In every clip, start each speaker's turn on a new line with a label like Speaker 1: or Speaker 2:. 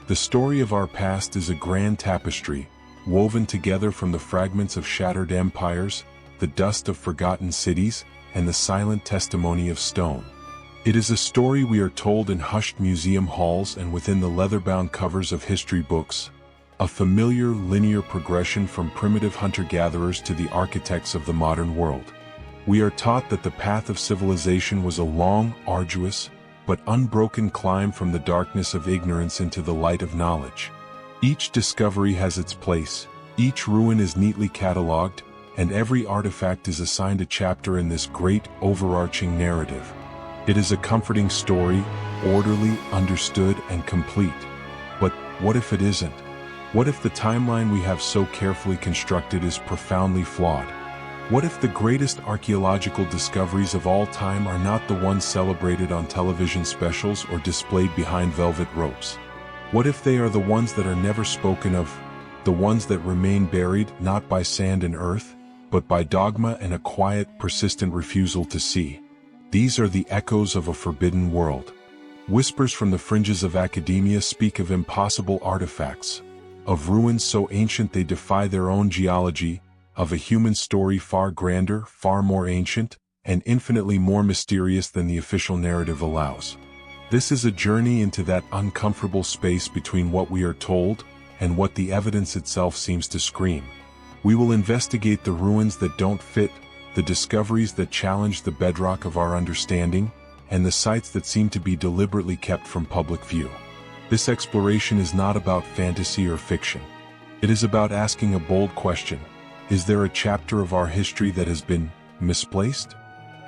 Speaker 1: The story of our past is a grand tapestry, woven together from the fragments of shattered empires, the dust of forgotten cities, and the silent testimony of stone. It is a story we are told in hushed museum halls and within the leather-bound covers of history books, a familiar linear progression from primitive hunter-gatherers to the architects of the modern world. We are taught that the path of civilization was a long, arduous, but unbroken climb from the darkness of ignorance into the light of knowledge. Each discovery has its place, each ruin is neatly catalogued, and every artifact is assigned a chapter in this great, overarching narrative. It is a comforting story, orderly, understood, and complete. But what if it isn't? What if the timeline we have so carefully constructed is profoundly flawed? What if the greatest archaeological discoveries of all time are not the ones celebrated on television specials or displayed behind velvet ropes? What if they are the ones that are never spoken of, the ones that remain buried not by sand and earth, but by dogma and a quiet, persistent refusal to see? These are the echoes of a forbidden world. Whispers from the fringes of academia speak of impossible artifacts, of ruins so ancient they defy their own geology, of a human story far grander, far more ancient, and infinitely more mysterious than the official narrative allows. This is a journey into that uncomfortable space between what we are told and what the evidence itself seems to scream. We will investigate the ruins that don't fit, the discoveries that challenge the bedrock of our understanding, and the sites that seem to be deliberately kept from public view. This exploration is not about fantasy or fiction. It is about asking a bold question. Is there a chapter of our history that has been misplaced?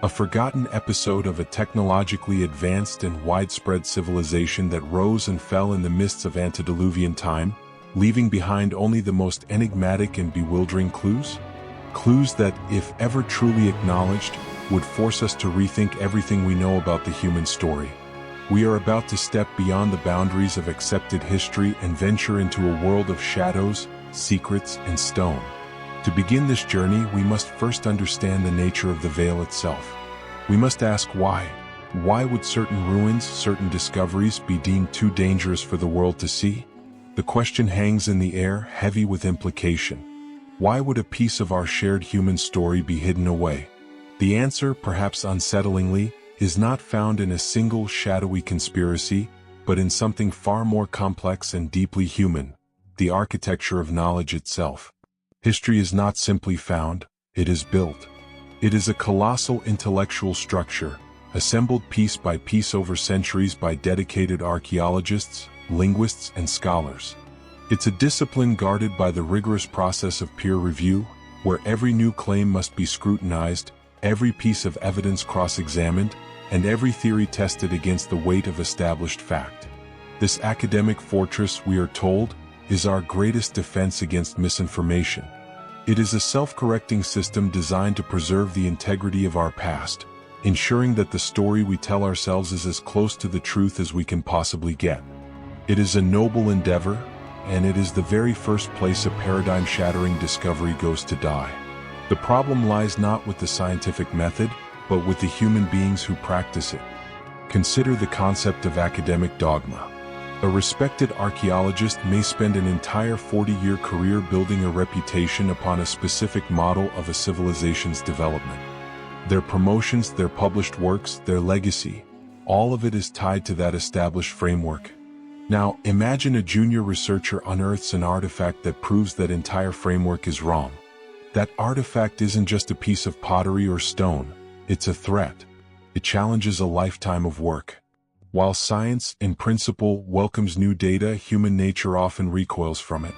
Speaker 1: A forgotten episode of a technologically advanced and widespread civilization that rose and fell in the mists of antediluvian time, leaving behind only the most enigmatic and bewildering clues? Clues that, if ever truly acknowledged, would force us to rethink everything we know about the human story. We are about to step beyond the boundaries of accepted history and venture into a world of shadows, secrets, and stone. To begin this journey, we must first understand the nature of the veil itself. We must ask why. Why would certain ruins, certain discoveries be deemed too dangerous for the world to see? The question hangs in the air, heavy with implication. Why would a piece of our shared human story be hidden away? The answer, perhaps unsettlingly, is not found in a single shadowy conspiracy, but in something far more complex and deeply human, the architecture of knowledge itself. History is not simply found, it is built. It is a colossal intellectual structure, assembled piece by piece over centuries by dedicated archaeologists, linguists, and scholars. It's a discipline guarded by the rigorous process of peer review, where every new claim must be scrutinized, every piece of evidence cross-examined, and every theory tested against the weight of established fact. This academic fortress, we are told, is our greatest defense against misinformation. It is a self-correcting system designed to preserve the integrity of our past, ensuring that the story we tell ourselves is as close to the truth as we can possibly get. It is a noble endeavor, and it is the very first place a paradigm-shattering discovery goes to die. The problem lies not with the scientific method, but with the human beings who practice it. Consider the concept of academic dogma. A respected archaeologist may spend an entire 40-year career building a reputation upon a specific model of a civilization's development. Their promotions, their published works, their legacy, all of it is tied to that established framework. Now, imagine a junior researcher unearths an artifact that proves that entire framework is wrong. That artifact isn't just a piece of pottery or stone, it's a threat. It challenges a lifetime of work. While science, in principle, welcomes new data, human nature often recoils from it.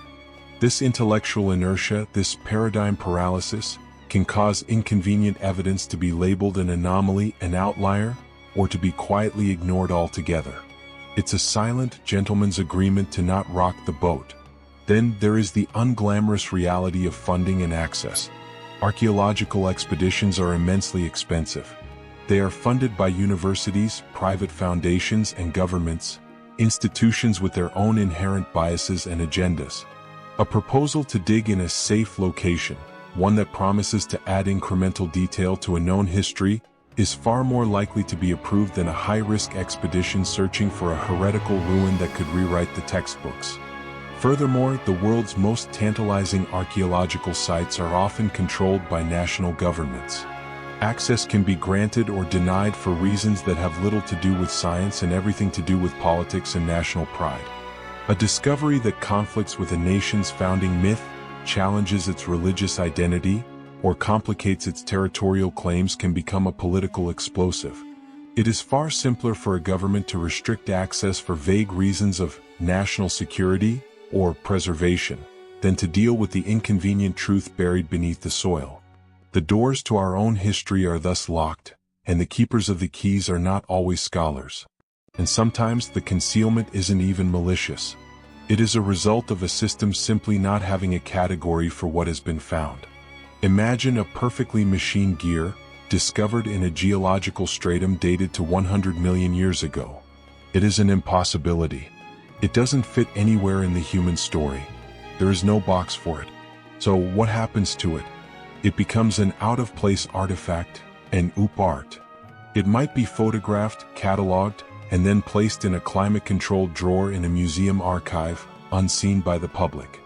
Speaker 1: This intellectual inertia, this paradigm paralysis, can cause inconvenient evidence to be labeled an anomaly, an outlier, or to be quietly ignored altogether. It's a silent gentleman's agreement to not rock the boat. Then there is the unglamorous reality of funding and access. Archaeological expeditions are immensely expensive. They are funded by universities, private foundations, and governments, institutions with their own inherent biases and agendas. A proposal to dig in a safe location, one that promises to add incremental detail to a known history, is far more likely to be approved than a high-risk expedition searching for a heretical ruin that could rewrite the textbooks. Furthermore, the world's most tantalizing archaeological sites are often controlled by national governments. Access can be granted or denied for reasons that have little to do with science and everything to do with politics and national pride. A discovery that conflicts with a nation's founding myth, challenges its religious identity, or complicates its territorial claims can become a political explosive. It is far simpler for a government to restrict access for vague reasons of national security or preservation than to deal with the inconvenient truth buried beneath the soil. The doors to our own history are thus locked, and the keepers of the keys are not always scholars. And sometimes the concealment isn't even malicious. It is a result of a system simply not having a category for what has been found. Imagine a perfectly machined gear, discovered in a geological stratum dated to 100 million years ago. It is an impossibility. It doesn't fit anywhere in the human story. There is no box for it. So what happens to it? It becomes an out-of-place artifact, an art. It might be photographed, cataloged, and then placed in a climate-controlled drawer in a museum archive, unseen by the public.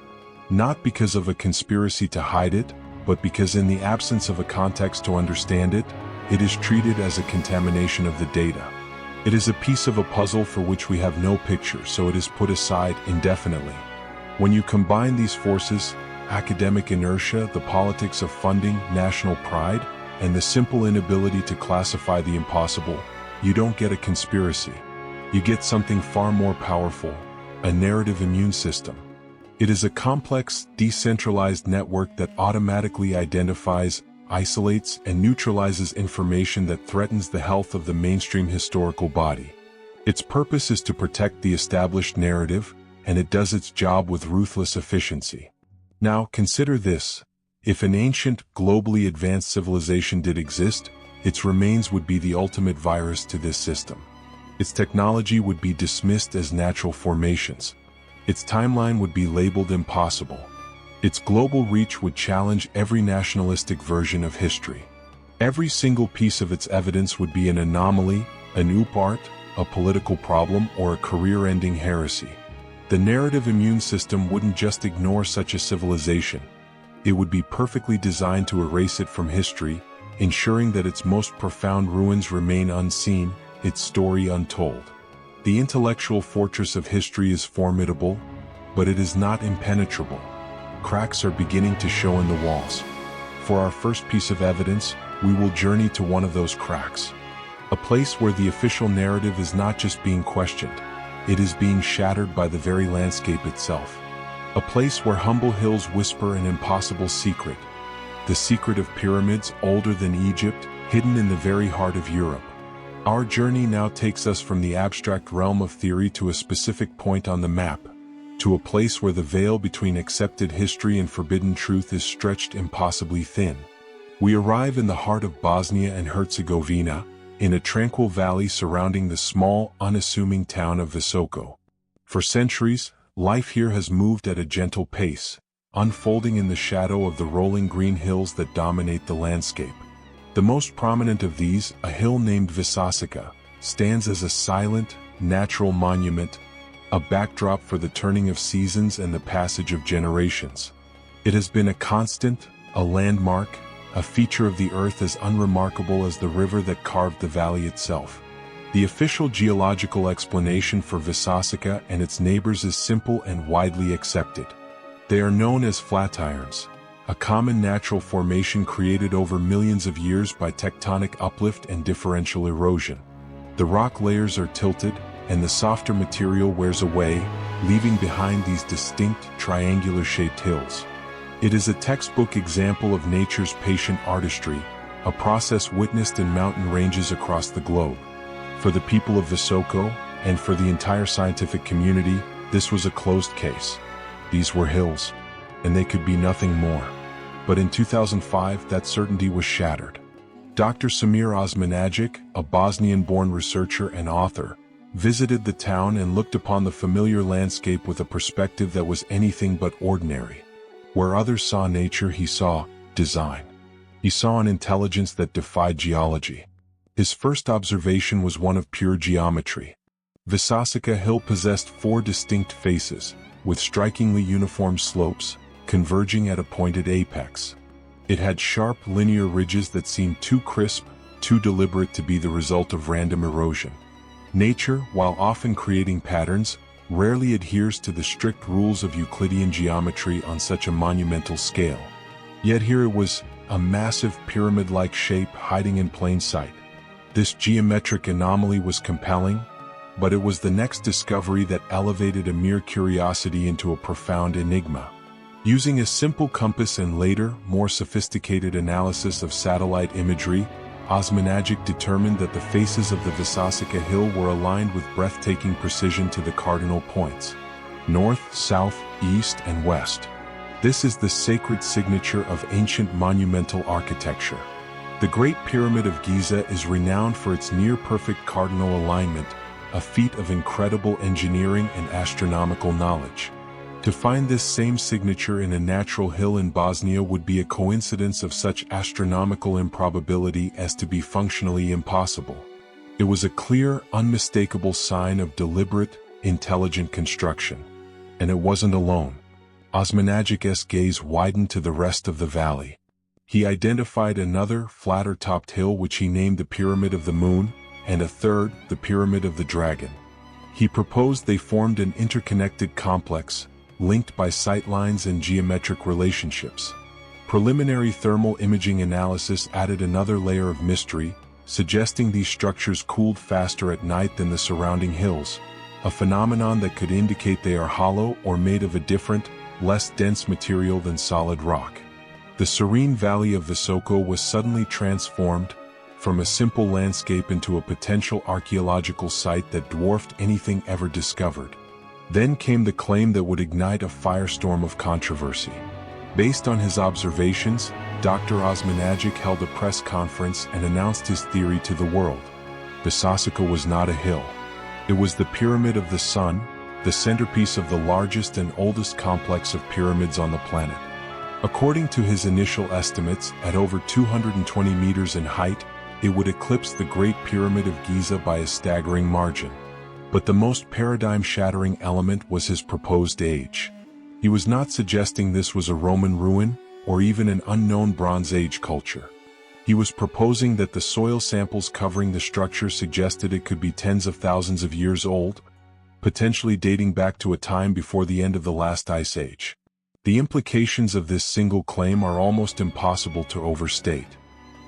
Speaker 1: Not because of a conspiracy to hide it, but because in the absence of a context to understand it, it is treated as a contamination of the data. It is a piece of a puzzle for which we have no picture, so it is put aside indefinitely. When you combine these forces, academic inertia, the politics of funding, national pride, and the simple inability to classify the impossible, you don't get a conspiracy. You get something far more powerful, a narrative immune system. It is a complex, decentralized network that automatically identifies, isolates, and neutralizes information that threatens the health of the mainstream historical body. Its purpose is to protect the established narrative, and it does its job with ruthless efficiency. Now, consider this. If an ancient, globally advanced civilization did exist, its remains would be the ultimate virus to this system. Its technology would be dismissed as natural formations. Its timeline would be labeled impossible. Its global reach would challenge every nationalistic version of history. Every single piece of its evidence would be an anomaly, an art, a political problem, or a career-ending heresy. The narrative immune system wouldn't just ignore such a civilization. It would be perfectly designed to erase it from history, ensuring that its most profound ruins remain unseen, its story untold. The intellectual fortress of history is formidable, but it is not impenetrable. Cracks are beginning to show in the walls. For our first piece of evidence, we will journey to one of those cracks. A place where the official narrative is not just being questioned, it is being shattered by the very landscape itself. A place where humble hills whisper an impossible secret. The secret of pyramids older than Egypt, hidden in the very heart of Europe. Our journey now takes us from the abstract realm of theory to a specific point on the map, to a place where the veil between accepted history and forbidden truth is stretched impossibly thin. We arrive in the heart of Bosnia and Herzegovina, in a tranquil valley surrounding the small, unassuming town of Visoko. For centuries, life here has moved at a gentle pace, unfolding in the shadow of the rolling green hills that dominate the landscape. The most prominent of these, a hill named Visasica, stands as a silent, natural monument, a backdrop for the turning of seasons and the passage of generations. It has been a constant, a landmark, a feature of the earth as unremarkable as the river that carved the valley itself. The official geological explanation for Visasica and its neighbors is simple and widely accepted. They are known as flatirons, a common natural formation created over millions of years by tectonic uplift and differential erosion. The rock layers are tilted, and the softer material wears away, leaving behind these distinct, triangular-shaped hills. It is a textbook example of nature's patient artistry, a process witnessed in mountain ranges across the globe. For the people of Visoko, and for the entire scientific community, this was a closed case. These were hills, and they could be nothing more. But in 2005, that certainty was shattered. Dr. Samir Osmanagic, a Bosnian-born researcher and author, visited the town and looked upon the familiar landscape with a perspective that was anything but ordinary. Where others saw nature, he saw design. He saw an intelligence that defied geology. His first observation was one of pure geometry. Visasika Hill possessed 4 distinct faces, with strikingly uniform slopes, converging at a pointed apex. It had sharp linear ridges that seemed too crisp, too deliberate to be the result of random erosion. Nature, while often creating patterns, rarely adheres to the strict rules of Euclidean geometry on such a monumental scale. Yet here it was, a massive pyramid-like shape hiding in plain sight. This geometric anomaly was compelling, but it was the next discovery that elevated a mere curiosity into a profound enigma. Using a simple compass and later, more sophisticated analysis of satellite imagery, Osmanagic determined that the faces of the Visasika Hill were aligned with breathtaking precision to the cardinal points: north, south, east, and west. This is the sacred signature of ancient monumental architecture. The Great Pyramid of Giza is renowned for its near-perfect cardinal alignment, a feat of incredible engineering and astronomical knowledge. To find this same signature in a natural hill in Bosnia would be a coincidence of such astronomical improbability as to be functionally impossible. It was a clear, unmistakable sign of deliberate, intelligent construction. And it wasn't alone. Osmanagic's gaze widened to the rest of the valley. He identified another, flatter-topped hill which he named the Pyramid of the Moon, and a third, the Pyramid of the Dragon. He proposed they formed an interconnected complex, linked by sightlines and geometric relationships. Preliminary thermal imaging analysis added another layer of mystery, suggesting these structures cooled faster at night than the surrounding hills, a phenomenon that could indicate they are hollow or made of a different, less dense material than solid rock. The serene valley of Visoko was suddenly transformed from a simple landscape into a potential archaeological site that dwarfed anything ever discovered. Then came the claim that would ignite a firestorm of controversy. Based on his observations, Dr. Osmanagic held a press conference and announced his theory to the world. Visasika was not a hill. It was the Pyramid of the Sun, the centerpiece of the largest and oldest complex of pyramids on the planet. According to his initial estimates, at over 220 meters in height, it would eclipse the Great Pyramid of Giza by a staggering margin. But the most paradigm-shattering element was his proposed age. He was not suggesting this was a Roman ruin, or even an unknown Bronze Age culture. He was proposing that the soil samples covering the structure suggested it could be tens of thousands of years old, potentially dating back to a time before the end of the last ice age. The implications of this single claim are almost impossible to overstate.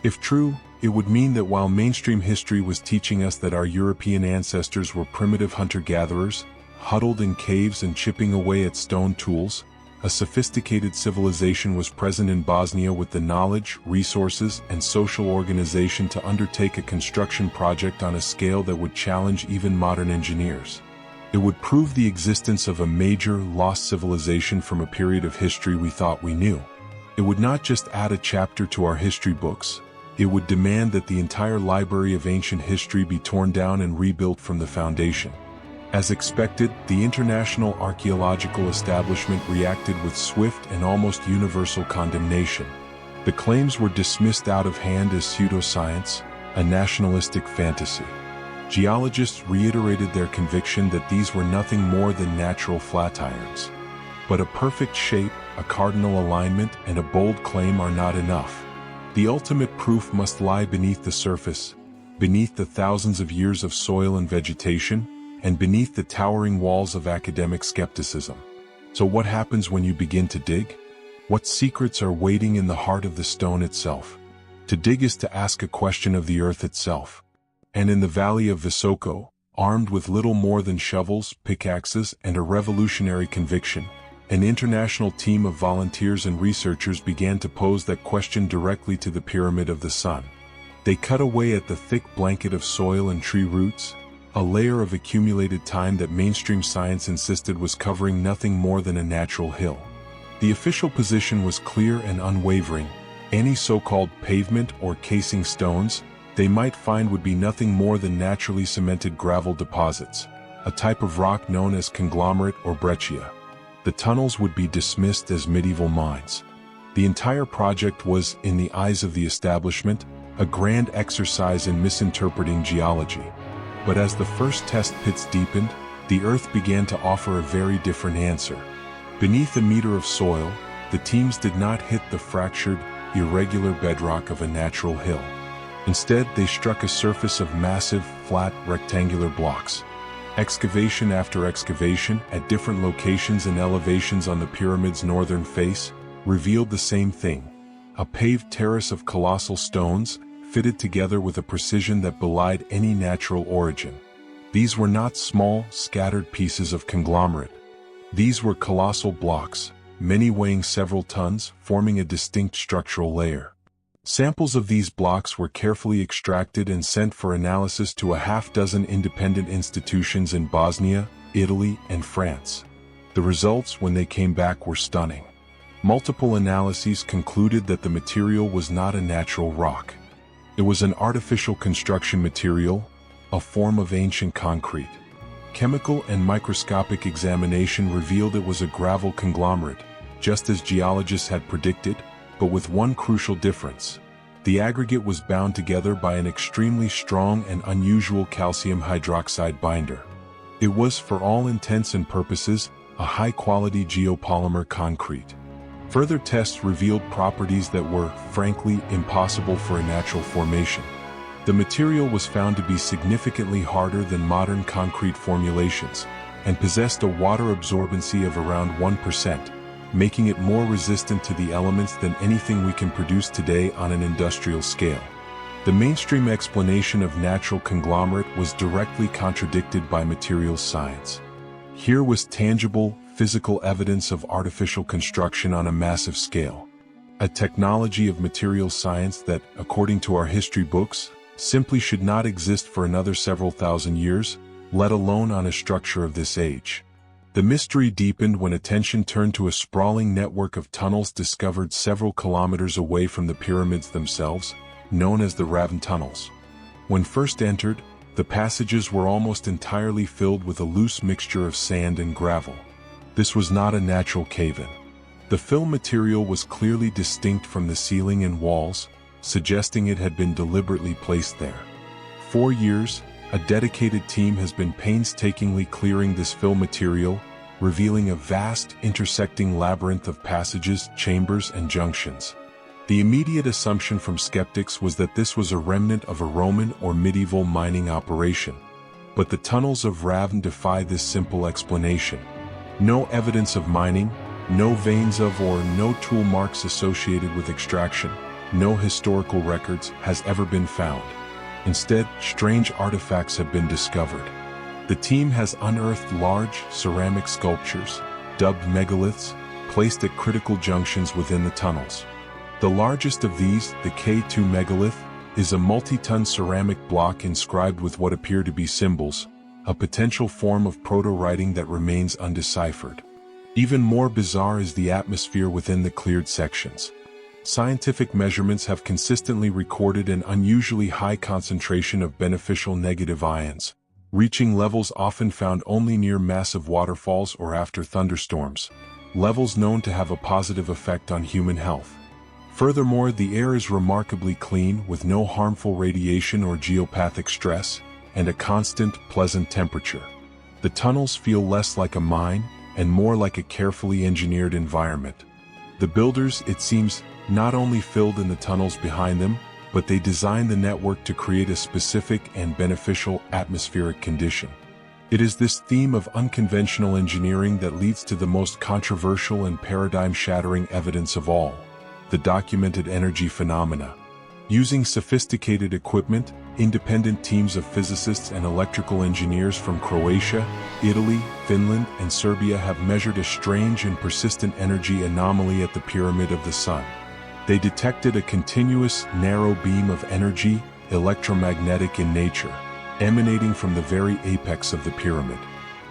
Speaker 1: If true, it would mean that while mainstream history was teaching us that our European ancestors were primitive hunter-gatherers, huddled in caves and chipping away at stone tools, a sophisticated civilization was present in Bosnia with the knowledge, resources, and social organization to undertake a construction project on a scale that would challenge even modern engineers. It would prove the existence of a major, lost civilization from a period of history we thought we knew. It would not just add a chapter to our history books, it would demand that the entire library of ancient history be torn down and rebuilt from the foundation. As expected, the international archaeological establishment reacted with swift and almost universal condemnation. The claims were dismissed out of hand as pseudoscience, a nationalistic fantasy. Geologists reiterated their conviction that these were nothing more than natural flatirons. But a perfect shape, a cardinal alignment, and a bold claim are not enough. The ultimate proof must lie beneath the surface, beneath the thousands of years of soil and vegetation, and beneath the towering walls of academic skepticism. So what happens when you begin to dig? What secrets are waiting in the heart of the stone itself? To dig is to ask a question of the earth itself. And in the valley of Visoko, armed with little more than shovels, pickaxes, and a revolutionary conviction, an international team of volunteers and researchers began to pose that question directly to the Pyramid of the Sun. They cut away at the thick blanket of soil and tree roots, a layer of accumulated time that mainstream science insisted was covering nothing more than a natural hill. The official position was clear and unwavering. Any so-called pavement or casing stones they might find would be nothing more than naturally cemented gravel deposits, a type of rock known as conglomerate or breccia. The tunnels would be dismissed as medieval mines. The entire project was, in the eyes of the establishment, a grand exercise in misinterpreting geology. But as the first test pits deepened, the Earth began to offer a very different answer. Beneath a meter of soil, the teams did not hit the fractured, irregular bedrock of a natural hill. Instead, they struck a surface of massive, flat, rectangular blocks. Excavation after excavation, at different locations and elevations on the pyramid's northern face, revealed the same thing: a paved terrace of colossal stones, fitted together with a precision that belied any natural origin. These were not small, scattered pieces of conglomerate. These were colossal blocks, many weighing several tons, forming a distinct structural layer. Samples of these blocks were carefully extracted and sent for analysis to a half-dozen independent institutions in Bosnia, Italy, and France. The results, when they came back, were stunning. Multiple analyses concluded that the material was not a natural rock. It was an artificial construction material, a form of ancient concrete. Chemical and microscopic examination revealed it was a gravel conglomerate, just as geologists had predicted, but with one crucial difference. The aggregate was bound together by an extremely strong and unusual calcium hydroxide binder. It was, for all intents and purposes, a high-quality geopolymer concrete. Further tests revealed properties that were, frankly, impossible for a natural formation. The material was found to be significantly harder than modern concrete formulations, and possessed a water absorbency of around 1%. Making it more resistant to the elements than anything we can produce today on an industrial scale. The mainstream explanation of natural conglomerate was directly contradicted by materials science. Here was tangible, physical evidence of artificial construction on a massive scale. A technology of materials science that, according to our history books, simply should not exist for another several thousand years, let alone on a structure of this age. The mystery deepened when attention turned to a sprawling network of tunnels discovered several kilometers away from the pyramids themselves, known as the Raven tunnels. When first entered, the passages were almost entirely filled with a loose mixture of sand and gravel. This was not a natural cave-in. The fill material was clearly distinct from the ceiling and walls, suggesting it had been deliberately placed there. For years, a dedicated team has been painstakingly clearing this fill material, revealing a vast, intersecting labyrinth of passages, chambers, and junctions. The immediate assumption from skeptics was that this was a remnant of a Roman or medieval mining operation. But the tunnels of Raven defy this simple explanation. No evidence of mining, no veins of or no tool marks associated with extraction, no historical records has ever been found. Instead, strange artifacts have been discovered. The team has unearthed large, ceramic sculptures, dubbed megaliths, placed at critical junctions within the tunnels. The largest of these, the K2 megalith, is a multi-ton ceramic block inscribed with what appear to be symbols, a potential form of proto-writing that remains undeciphered. Even more bizarre is the atmosphere within the cleared sections. Scientific measurements have consistently recorded an unusually high concentration of beneficial negative ions, reaching levels often found only near massive waterfalls or after thunderstorms, levels known to have a positive effect on human health. Furthermore, the air is remarkably clean, with no harmful radiation or geopathic stress, and a constant, pleasant temperature. The tunnels feel less like a mine, and more like a carefully engineered environment. The builders, it seems, not only filled in the tunnels behind them, but they designed the network to create a specific and beneficial atmospheric condition. It is this theme of unconventional engineering that leads to the most controversial and paradigm-shattering evidence of all: the documented energy phenomena. Using sophisticated equipment, independent teams of physicists and electrical engineers from Croatia, Italy, Finland, and Serbia have measured a strange and persistent energy anomaly at the Pyramid of the Sun. They detected a continuous, narrow beam of energy, electromagnetic in nature, emanating from the very apex of the pyramid.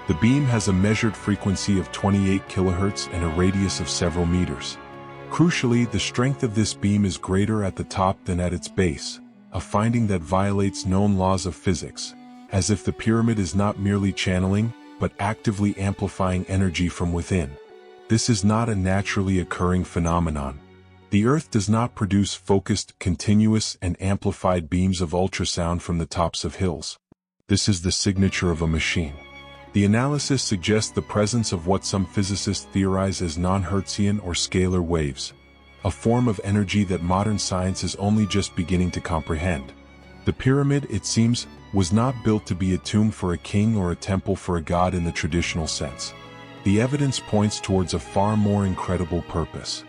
Speaker 1: The beam has a measured frequency of 28 kHz and a radius of several meters. Crucially, the strength of this beam is greater at the top than at its base, a finding that violates known laws of physics, as if the pyramid is not merely channeling, but actively amplifying energy from within. This is not a naturally occurring phenomenon. The Earth does not produce focused, continuous, and amplified beams of ultrasound from the tops of hills. This is the signature of a machine. The analysis suggests the presence of what some physicists theorize as non-Hertzian or scalar waves, a form of energy that modern science is only just beginning to comprehend. The pyramid, it seems, was not built to be a tomb for a king or a temple for a god in the traditional sense. The evidence points towards a far more incredible purpose.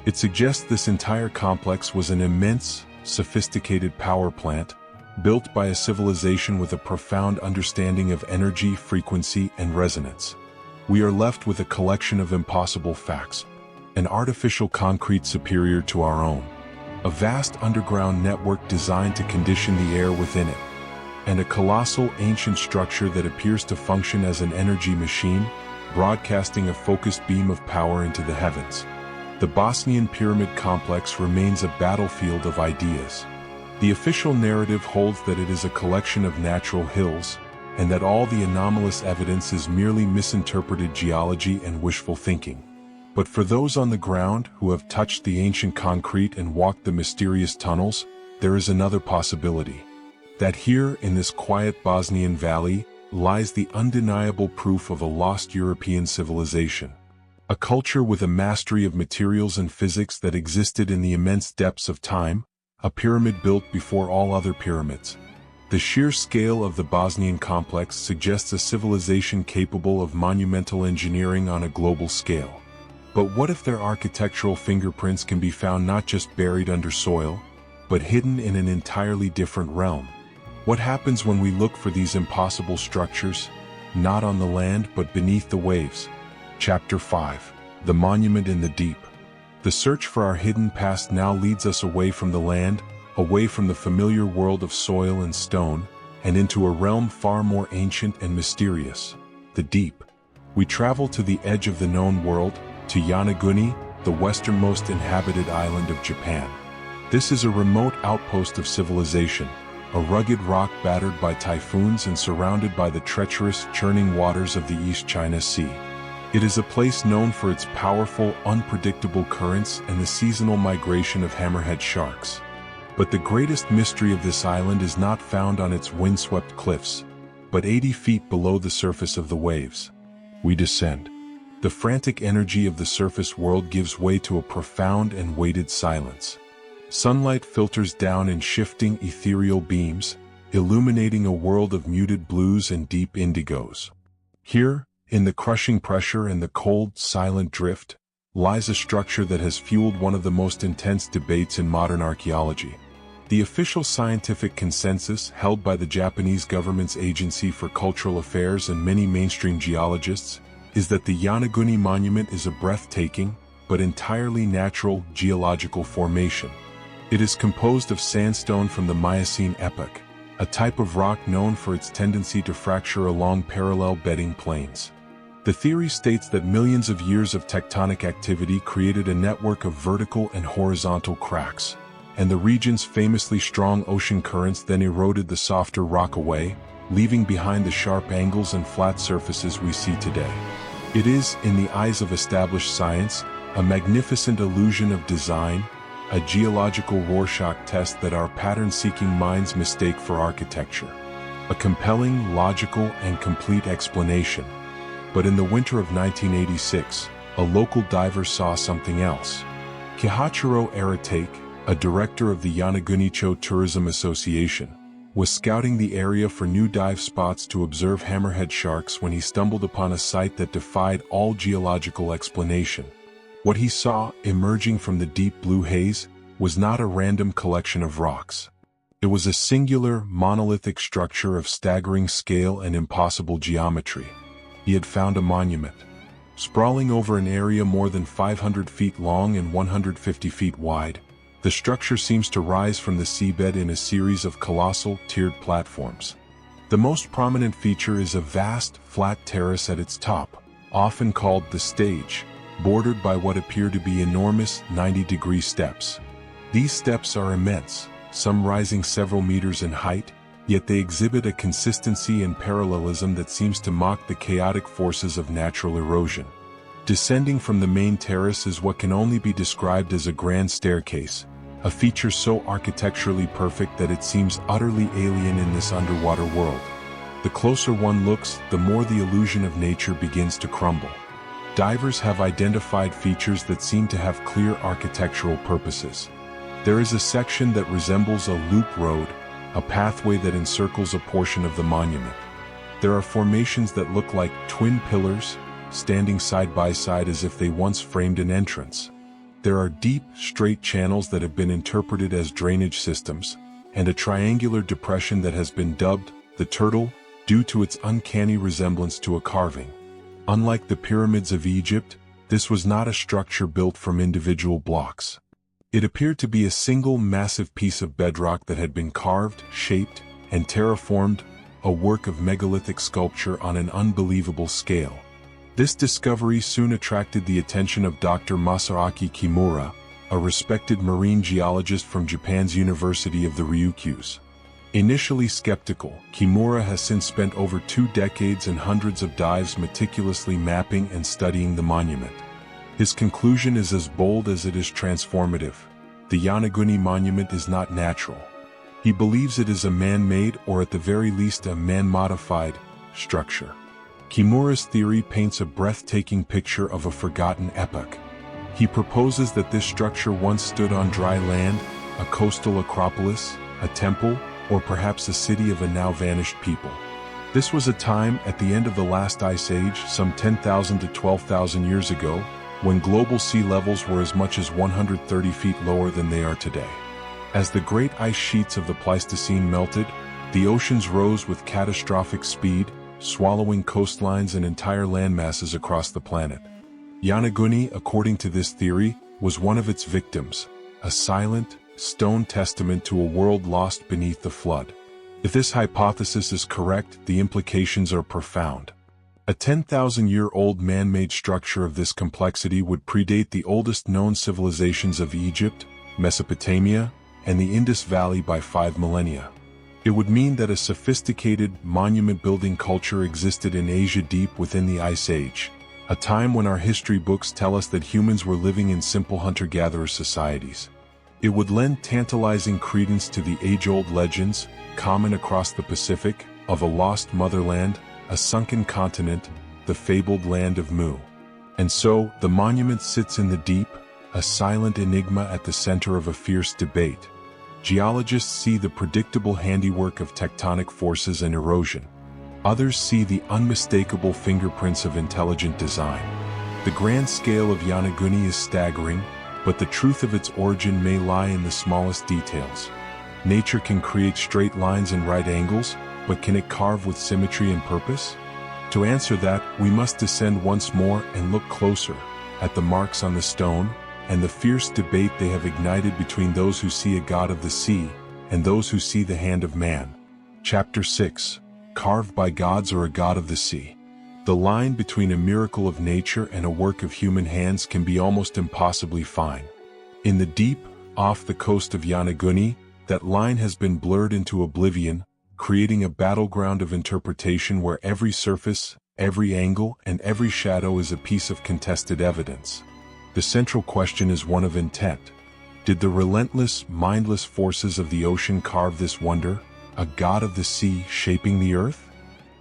Speaker 1: It suggests this entire complex was an immense, sophisticated power plant, built by a civilization with a profound understanding of energy, frequency, and resonance. We are left with a collection of impossible facts, an artificial concrete superior to our own, a vast underground network designed to condition the air within it, and a colossal ancient structure that appears to function as an energy machine, broadcasting a focused beam of power into the heavens. The Bosnian Pyramid Complex remains a battlefield of ideas. The official narrative holds that it is a collection of natural hills, and that all the anomalous evidence is merely misinterpreted geology and wishful thinking. But for those on the ground who have touched the ancient concrete and walked the mysterious tunnels, there is another possibility. That here, in this quiet Bosnian valley, lies the undeniable proof of a lost European civilization. A culture with a mastery of materials and physics that existed in the immense depths of time, a pyramid built before all other pyramids. The sheer scale of the Bosnian complex suggests a civilization capable of monumental engineering on a global scale. But what if their architectural fingerprints can be found not just buried under soil, but hidden in an entirely different realm? What happens when we look for these impossible structures, not on the land but beneath the waves? Chapter 5. The Monument in the Deep. The search for our hidden past now leads us away from the land, away from the familiar world of soil and stone, and into a realm far more ancient and mysterious, the deep. We travel to the edge of the known world, to Yonaguni, the westernmost inhabited island of Japan. This is a remote outpost of civilization, a rugged rock battered by typhoons and surrounded by the treacherous, churning waters of the East China Sea. It is a place known for its powerful, unpredictable currents and the seasonal migration of hammerhead sharks. But the greatest mystery of this island is not found on its windswept cliffs, but 80 feet below the surface of the waves. We descend. The frantic energy of the surface world gives way to a profound and weighted silence. Sunlight filters down in shifting, ethereal beams, illuminating a world of muted blues and deep indigos. Here, in the crushing pressure and the cold, silent drift, lies a structure that has fueled one of the most intense debates in modern archaeology. The official scientific consensus, held by the Japanese government's Agency for Cultural Affairs and many mainstream geologists, is that the Yonaguni Monument is a breathtaking, but entirely natural, geological formation. It is composed of sandstone from the Miocene epoch, a type of rock known for its tendency to fracture along parallel bedding planes. The theory states that millions of years of tectonic activity created a network of vertical and horizontal cracks, and the region's famously strong ocean currents then eroded the softer rock away, leaving behind the sharp angles and flat surfaces we see today. It is, in the eyes of established science, a magnificent illusion of design, a geological Rorschach test that our pattern-seeking minds mistake for architecture. A compelling, logical, and complete explanation. But in the winter of 1986, a local diver saw something else. Kihachiro Aratake, a director of the Yonaguni-cho Tourism Association, was scouting the area for new dive spots to observe hammerhead sharks when he stumbled upon a site that defied all geological explanation. What he saw, emerging from the deep blue haze, was not a random collection of rocks. It was a singular, monolithic structure of staggering scale and impossible geometry. He had found a monument. Sprawling over an area more than 500 feet long and 150 feet wide, the structure seems to rise from the seabed in a series of colossal, tiered platforms. The most prominent feature is a vast, flat terrace at its top, often called the stage, bordered by what appear to be enormous 90-degree steps. These steps are immense, some rising several meters in height, yet they exhibit a consistency and parallelism that seems to mock the chaotic forces of natural erosion. Descending from the main terrace is what can only be described as a grand staircase, a feature so architecturally perfect that it seems utterly alien in this underwater world. The closer one looks, the more the illusion of nature begins to crumble. Divers have identified features that seem to have clear architectural purposes. There is a section that resembles a loop road, a pathway that encircles a portion of the monument. There are formations that look like twin pillars, standing side by side as if they once framed an entrance. There are deep, straight channels that have been interpreted as drainage systems, and a triangular depression that has been dubbed the turtle due to its uncanny resemblance to a carving. Unlike the pyramids of Egypt, this was not a structure built from individual blocks. It appeared to be a single massive piece of bedrock that had been carved, shaped, and terraformed, a work of megalithic sculpture on an unbelievable scale. This discovery soon attracted the attention of Dr. Masaaki Kimura, a respected marine geologist from Japan's University of the Ryukyus. Initially skeptical, Kimura has since spent over 2 decades and hundreds of dives meticulously mapping and studying the monument. His conclusion is as bold as it is transformative. The Yonaguni monument is not natural. He believes it is a man-made or at the very least a man-modified structure. Kimura's theory paints a breathtaking picture of a forgotten epoch. He proposes that this structure once stood on dry land, a coastal acropolis, a temple, or perhaps a city of a now vanished people. This was a time at the end of the last ice age, some 10,000 to 12,000 years ago, when global sea levels were as much as 130 feet lower than they are today. As the great ice sheets of the Pleistocene melted, the oceans rose with catastrophic speed, swallowing coastlines and entire landmasses across the planet. Yonaguni, according to this theory, was one of its victims, a silent, stone testament to a world lost beneath the flood. If this hypothesis is correct, the implications are profound. A 10,000-year-old man-made structure of this complexity would predate the oldest known civilizations of Egypt, Mesopotamia, and the Indus Valley by 5 millennia. It would mean that a sophisticated, monument-building culture existed in Asia deep within the Ice Age, a time when our history books tell us that humans were living in simple hunter-gatherer societies. It would lend tantalizing credence to the age-old legends, common across the Pacific, of a lost motherland, a sunken continent, the fabled land of Mu. And so, the monument sits in the deep, a silent enigma at the center of a fierce debate. Geologists see the predictable handiwork of tectonic forces and erosion. Others see the unmistakable fingerprints of intelligent design. The grand scale of Yonaguni is staggering, but the truth of its origin may lie in the smallest details. Nature can create straight lines and right angles, but can it carve with symmetry and purpose? To answer that, we must descend once more and look closer at the marks on the stone, and the fierce debate they have ignited between those who see a god of the sea and those who see the hand of man. Chapter 6. Carved by gods or a god of the sea. The line between a miracle of nature and a work of human hands can be almost impossibly fine. In the deep, off the coast of Yonaguni, that line has been blurred into oblivion, creating a battleground of interpretation where every surface, every angle, and every shadow is a piece of contested evidence. The central question is one of intent. Did the relentless, mindless forces of the ocean carve this wonder, a god of the sea shaping the earth?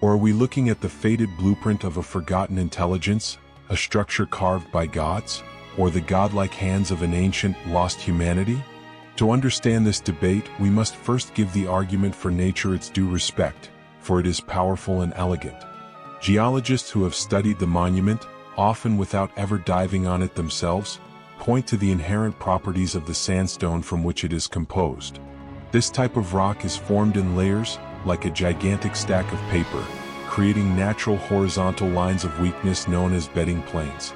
Speaker 1: Or are we looking at the faded blueprint of a forgotten intelligence, a structure carved by gods, or the godlike hands of an ancient, lost humanity? To understand this debate, we must first give the argument for nature its due respect, for it is powerful and elegant. Geologists who have studied the monument, often without ever diving on it themselves, point to the inherent properties of the sandstone from which it is composed. This type of rock is formed in layers, like a gigantic stack of paper, creating natural horizontal lines of weakness known as bedding planes.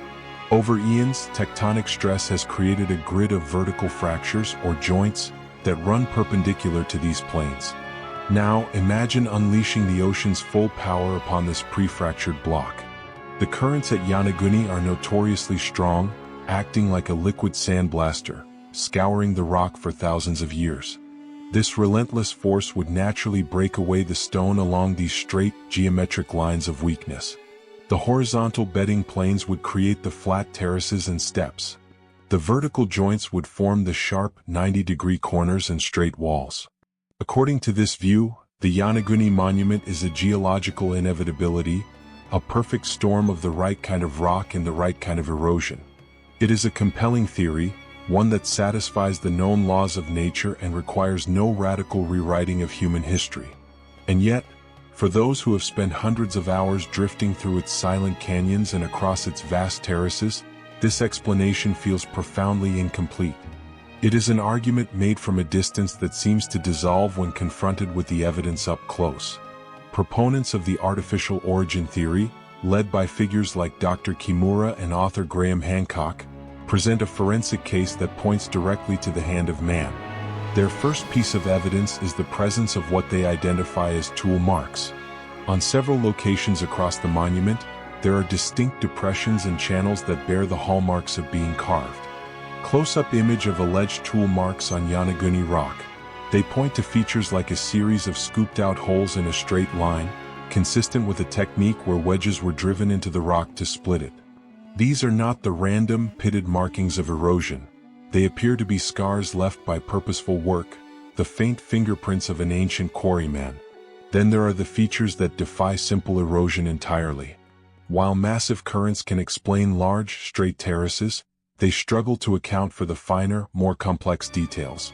Speaker 1: Over eons, tectonic stress has created a grid of vertical fractures or joints that run perpendicular to these planes. Now, imagine unleashing the ocean's full power upon this pre-fractured block. The currents at Yonaguni are notoriously strong, acting like a liquid sandblaster, scouring the rock for thousands of years. This relentless force would naturally break away the stone along these straight, geometric lines of weakness. The horizontal bedding planes would create the flat terraces and steps. The vertical joints would form the sharp 90-degree corners and straight walls. According to this view, the Yonaguni Monument is a geological inevitability, a perfect storm of the right kind of rock and the right kind of erosion. It is a compelling theory, one that satisfies the known laws of nature and requires no radical rewriting of human history. And yet, for those who have spent hundreds of hours drifting through its silent canyons and across its vast terraces, this explanation feels profoundly incomplete. It is an argument made from a distance that seems to dissolve when confronted with the evidence up close. Proponents of the artificial origin theory, led by figures like Dr. Kimura and author Graham Hancock, present a forensic case that points directly to the hand of man. Their first piece of evidence is the presence of what they identify as tool marks. On several locations across the monument, there are distinct depressions and channels that bear the hallmarks of being carved. Close-up image of alleged tool marks on Yonaguni rock. They point to features like a series of scooped-out holes in a straight line, consistent with a technique where wedges were driven into the rock to split it. These are not the random, pitted markings of erosion. They appear to be scars left by purposeful work, the faint fingerprints of an ancient quarryman. Then there are the features that defy simple erosion entirely. While massive currents can explain large, straight terraces, they struggle to account for the finer, more complex details.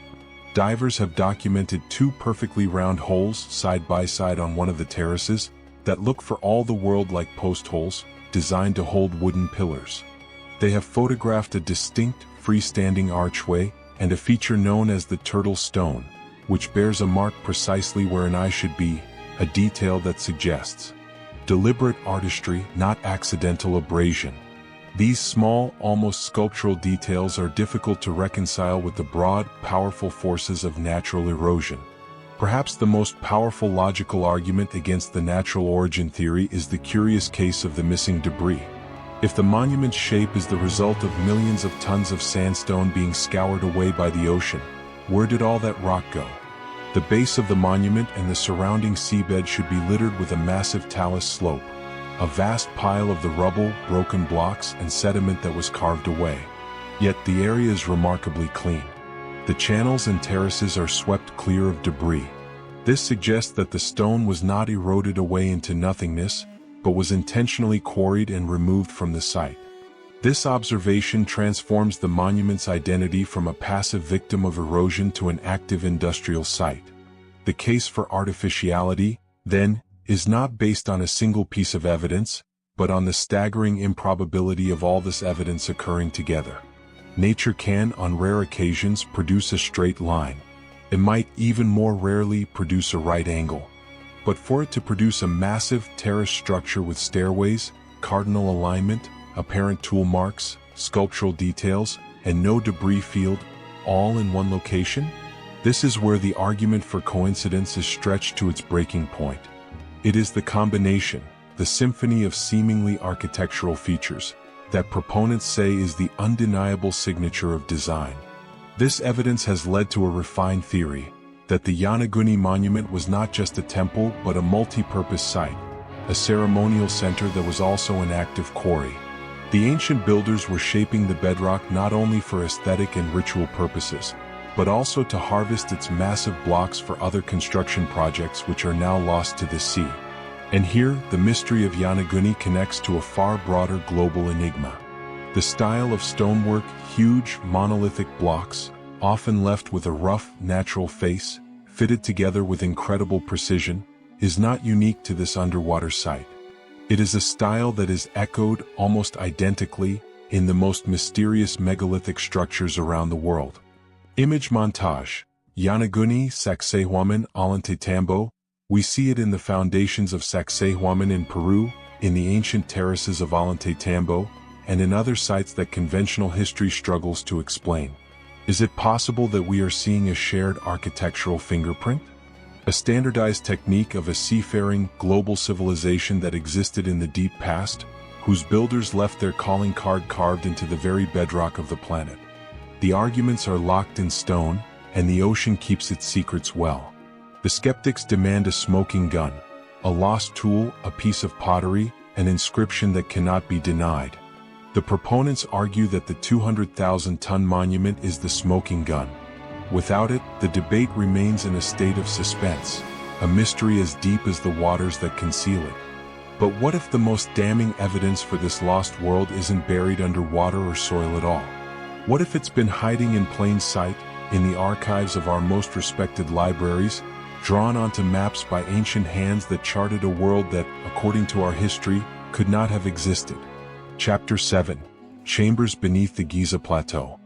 Speaker 1: Divers have documented two perfectly round holes side by side on one of the terraces that look for all the world like post holes, designed to hold wooden pillars. They have photographed a distinct, freestanding archway and a feature known as the turtle stone, which bears a mark precisely where an eye should be, a detail that suggests deliberate artistry, not accidental abrasion. These small, almost sculptural details are difficult to reconcile with the broad, powerful forces of natural erosion. Perhaps the most powerful logical argument against the natural origin theory is the curious case of the missing debris. If the monument's shape is the result of millions of tons of sandstone being scoured away by the ocean, where did all that rock go? The base of the monument and the surrounding seabed should be littered with a massive talus slope, a vast pile of the rubble, broken blocks, and sediment that was carved away. Yet the area is remarkably clean. The channels and terraces are swept clear of debris. This suggests that the stone was not eroded away into nothingness, but was intentionally quarried and removed from the site. This observation transforms the monument's identity from a passive victim of erosion to an active industrial site. The case for artificiality, then, is not based on a single piece of evidence, but on the staggering improbability of all this evidence occurring together. Nature can, on rare occasions, produce a straight line. It might even more rarely produce a right angle. But for it to produce a massive terrace structure with stairways, cardinal alignment, apparent tool marks, sculptural details, and no debris field, all in one location? This is where the argument for coincidence is stretched to its breaking point. It is the combination, the symphony of seemingly architectural features, that proponents say is the undeniable signature of design. This evidence has led to a refined theory, that the Yonaguni Monument was not just a temple but a multi-purpose site, a ceremonial center that was also an active quarry. The ancient builders were shaping the bedrock not only for aesthetic and ritual purposes, but also to harvest its massive blocks for other construction projects which are now lost to the sea. And here, the mystery of Yonaguni connects to a far broader global enigma. The style of stonework, huge, monolithic blocks, often left with a rough, natural face, fitted together with incredible precision, is not unique to this underwater site. It is a style that is echoed almost identically in the most mysterious megalithic structures around the world. Image montage: Yonaguni, Sacsayhuaman, Ollantaytambo. We see it in the foundations of Sacsayhuaman in Peru, in the ancient terraces of Ollantaytambo, and in other sites that conventional history struggles to explain. Is it possible that we are seeing a shared architectural fingerprint? A standardized technique of a seafaring, global civilization that existed in the deep past, whose builders left their calling card carved into the very bedrock of the planet. The arguments are locked in stone, and the ocean keeps its secrets well. The skeptics demand a smoking gun, a lost tool, a piece of pottery, an inscription that cannot be denied. The proponents argue that the 200,000-ton monument is the smoking gun. Without it, the debate remains in a state of suspense, a mystery as deep as the waters that conceal it. But what if the most damning evidence for this lost world isn't buried under water or soil at all? What if it's been hiding in plain sight, in the archives of our most respected libraries, drawn onto maps by ancient hands that charted a world that, according to our history, could not have existed? Chapter 7. Chambers beneath the Giza Plateau.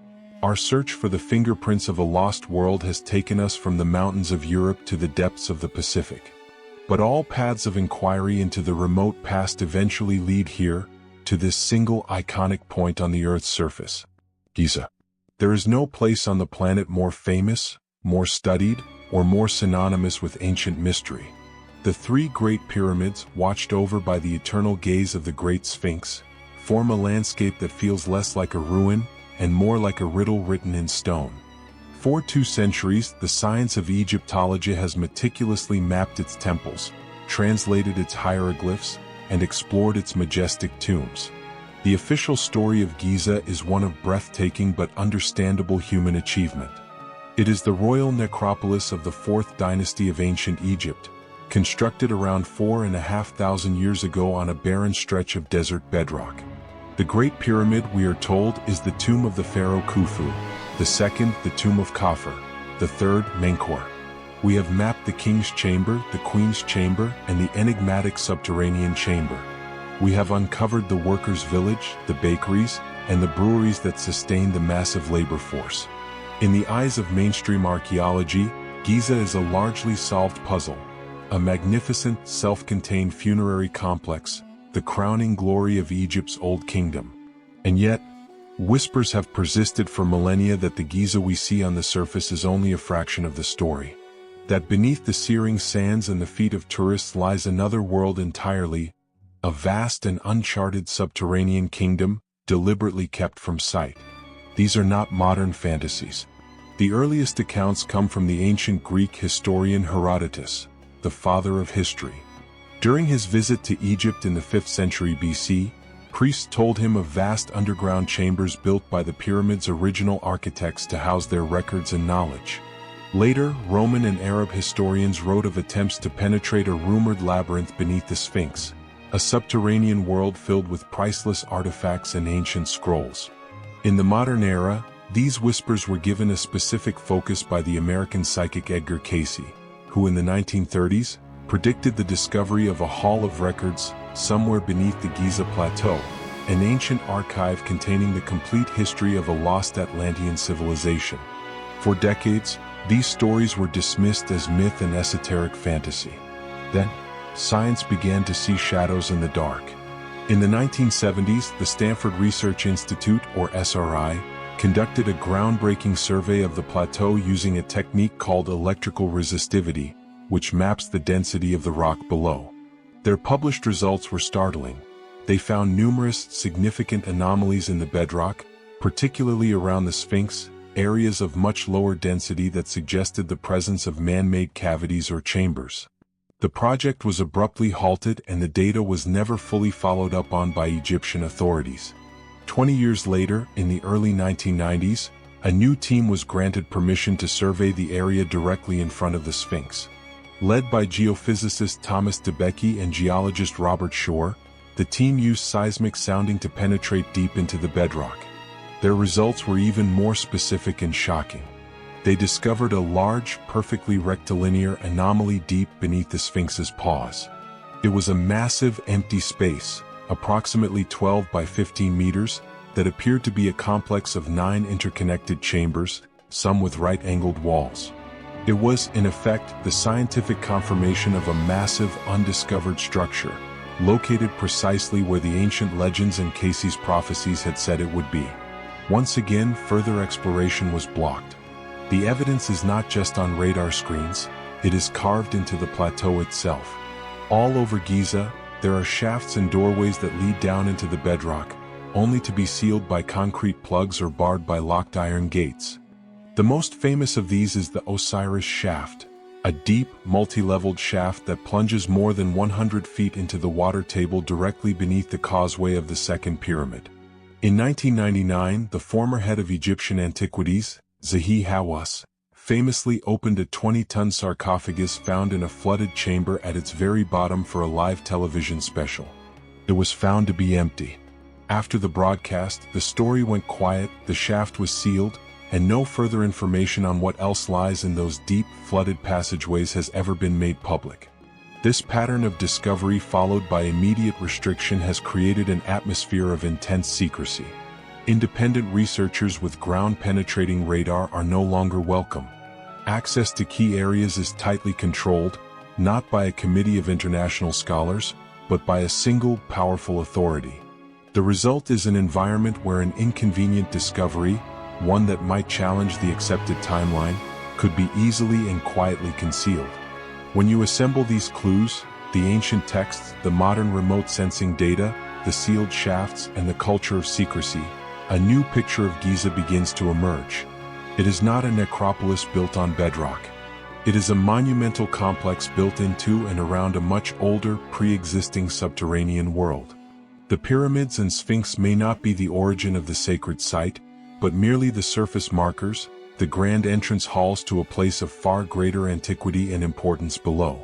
Speaker 1: Our search for the fingerprints of a lost world has taken us from the mountains of Europe to the depths of the Pacific. But all paths of inquiry into the remote past eventually lead here, to this single iconic point on the Earth's surface: Giza. There is no place on the planet more famous, more studied, or more synonymous with ancient mystery. The three Great Pyramids, watched over by the eternal gaze of the Great Sphinx, form a landscape that feels less like a ruin and more like a riddle written in stone. For 2 centuries, the science of Egyptology has meticulously mapped its temples, translated its hieroglyphs, and explored its majestic tombs. The official story of Giza is one of breathtaking but understandable human achievement. It is the royal necropolis of the 4th dynasty of ancient Egypt, constructed around 4,500 years ago on a barren stretch of desert bedrock. The Great Pyramid, we are told, is the tomb of the pharaoh Khufu, the second, the tomb of Khafre, the third, Menkaure. We have mapped the king's chamber, the queen's chamber, and the enigmatic subterranean chamber. We have uncovered the workers' village, the bakeries, and the breweries that sustain the massive labor force. In the eyes of mainstream archaeology, Giza is a largely solved puzzle, a magnificent, self-contained funerary complex, the crowning glory of Egypt's Old Kingdom. And yet, whispers have persisted for millennia that the Giza we see on the surface is only a fraction of the story. That beneath the searing sands and the feet of tourists lies another world entirely, a vast and uncharted subterranean kingdom, deliberately kept from sight. These are not modern fantasies. The earliest accounts come from the ancient Greek historian Herodotus, the father of history. During his visit to Egypt in the 5th century BC, priests told him of vast underground chambers built by the pyramid's original architects to house their records and knowledge. Later, Roman and Arab historians wrote of attempts to penetrate a rumored labyrinth beneath the Sphinx, a subterranean world filled with priceless artifacts and ancient scrolls. In the modern era, these whispers were given a specific focus by the American psychic Edgar Cayce, who in the 1930s predicted the discovery of a hall of records somewhere beneath the Giza Plateau, an ancient archive containing the complete history of a lost Atlantean civilization. For decades, these stories were dismissed as myth and esoteric fantasy. Then, science began to see shadows in the dark. In the 1970s, the Stanford Research Institute, or SRI, conducted a groundbreaking survey of the plateau using a technique called electrical resistivity, which maps the density of the rock below. Their published results were startling. They found numerous significant anomalies in the bedrock, particularly around the Sphinx, areas of much lower density that suggested the presence of man-made cavities or chambers. The project was abruptly halted and the data was never fully followed up on by Egyptian authorities. 20 years later, in the early 1990s, a new team was granted permission to survey the area directly in front of the Sphinx. Led by geophysicist Thomas DeBecke and geologist Robert Shore, the team used seismic sounding to penetrate deep into the bedrock. Their results were even more specific and shocking. They discovered a large, perfectly rectilinear anomaly deep beneath the Sphinx's paws. It was a massive, empty space, approximately 12 by 15 meters, that appeared to be a complex of 9 interconnected chambers, some with right-angled walls. It was, in effect, the scientific confirmation of a massive, undiscovered structure, located precisely where the ancient legends and Cayce's prophecies had said it would be. Once again, further exploration was blocked. The evidence is not just on radar screens, it is carved into the plateau itself. All over Giza, there are shafts and doorways that lead down into the bedrock, only to be sealed by concrete plugs or barred by locked iron gates. The most famous of these is the Osiris shaft, a deep, multi-leveled shaft that plunges more than 100 feet into the water table directly beneath the causeway of the second pyramid. In 1999, the former head of Egyptian antiquities, Zahi Hawass, famously opened a 20-ton sarcophagus found in a flooded chamber at its very bottom for a live television special. It was found to be empty. After the broadcast, the story went quiet, the shaft was sealed, and no further information on what else lies in those deep, flooded passageways has ever been made public. This pattern of discovery followed by immediate restriction has created an atmosphere of intense secrecy. Independent researchers with ground-penetrating radar are no longer welcome. Access to key areas is tightly controlled, not by a committee of international scholars, but by a single, powerful authority. The result is an environment where an inconvenient discovery, one that might challenge the accepted timeline, could be easily and quietly concealed. When you assemble these clues, the ancient texts, the modern remote sensing data, the sealed shafts, and the culture of secrecy, a new picture of Giza begins to emerge. It is not a necropolis built on bedrock. It is a monumental complex built into and around a much older, pre-existing subterranean world. The pyramids and sphinx may not be the origin of the sacred site, but merely the surface markers, the grand entrance halls to a place of far greater antiquity and importance below.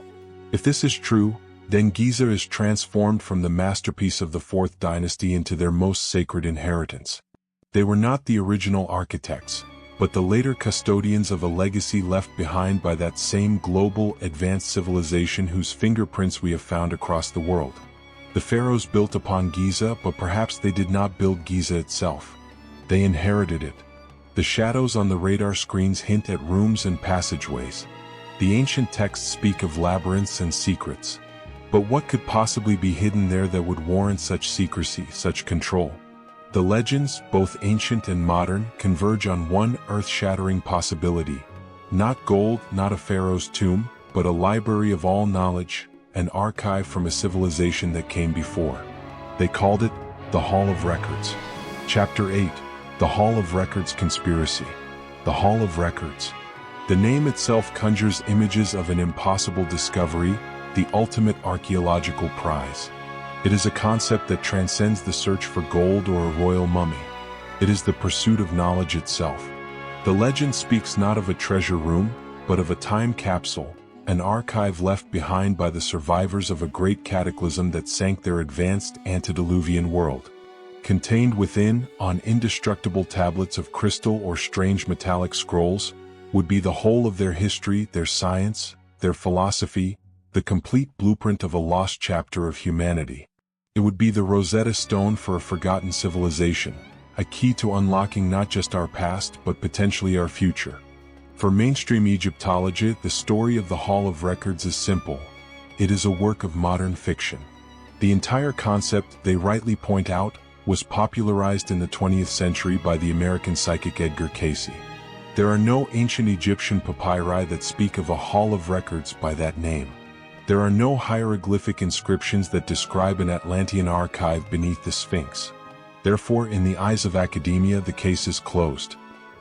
Speaker 1: If this is true, then Giza is transformed from the masterpiece of the Fourth Dynasty into their most sacred inheritance. They were not the original architects, but the later custodians of a legacy left behind by that same global, advanced civilization whose fingerprints we have found across the world. The pharaohs built upon Giza, but perhaps they did not build Giza itself. They inherited it. The shadows on the radar screens hint at rooms and passageways. The ancient texts speak of labyrinths and secrets. But what could possibly be hidden there that would warrant such secrecy, such control? The legends, both ancient and modern, converge on one earth-shattering possibility. Not gold, not a pharaoh's tomb, but a library of all knowledge, an archive from a civilization that came before. They called it the Hall of Records. Chapter 8. The Hall of Records Conspiracy. The Hall of Records. The name itself conjures images of an impossible discovery, the ultimate archaeological prize. It is a concept that transcends the search for gold or a royal mummy. It is the pursuit of knowledge itself. The legend speaks not of a treasure room, but of a time capsule, an archive left behind by the survivors of a great cataclysm that sank their advanced antediluvian world. Contained within, on indestructible tablets of crystal or strange metallic scrolls, would be the whole of their history, their science, their philosophy, the complete blueprint of a lost chapter of humanity. It would be the Rosetta Stone for a forgotten civilization, a key to unlocking not just our past but potentially our future. For mainstream Egyptology, the story of the Hall of Records is simple. It is a work of modern fiction. The entire concept, they rightly point out, was popularized in the 20th century by the American psychic Edgar Cayce. There are no ancient Egyptian papyri that speak of a Hall of Records by that name. There are no hieroglyphic inscriptions that describe an Atlantean archive beneath the Sphinx. Therefore, in the eyes of academia, the case is closed.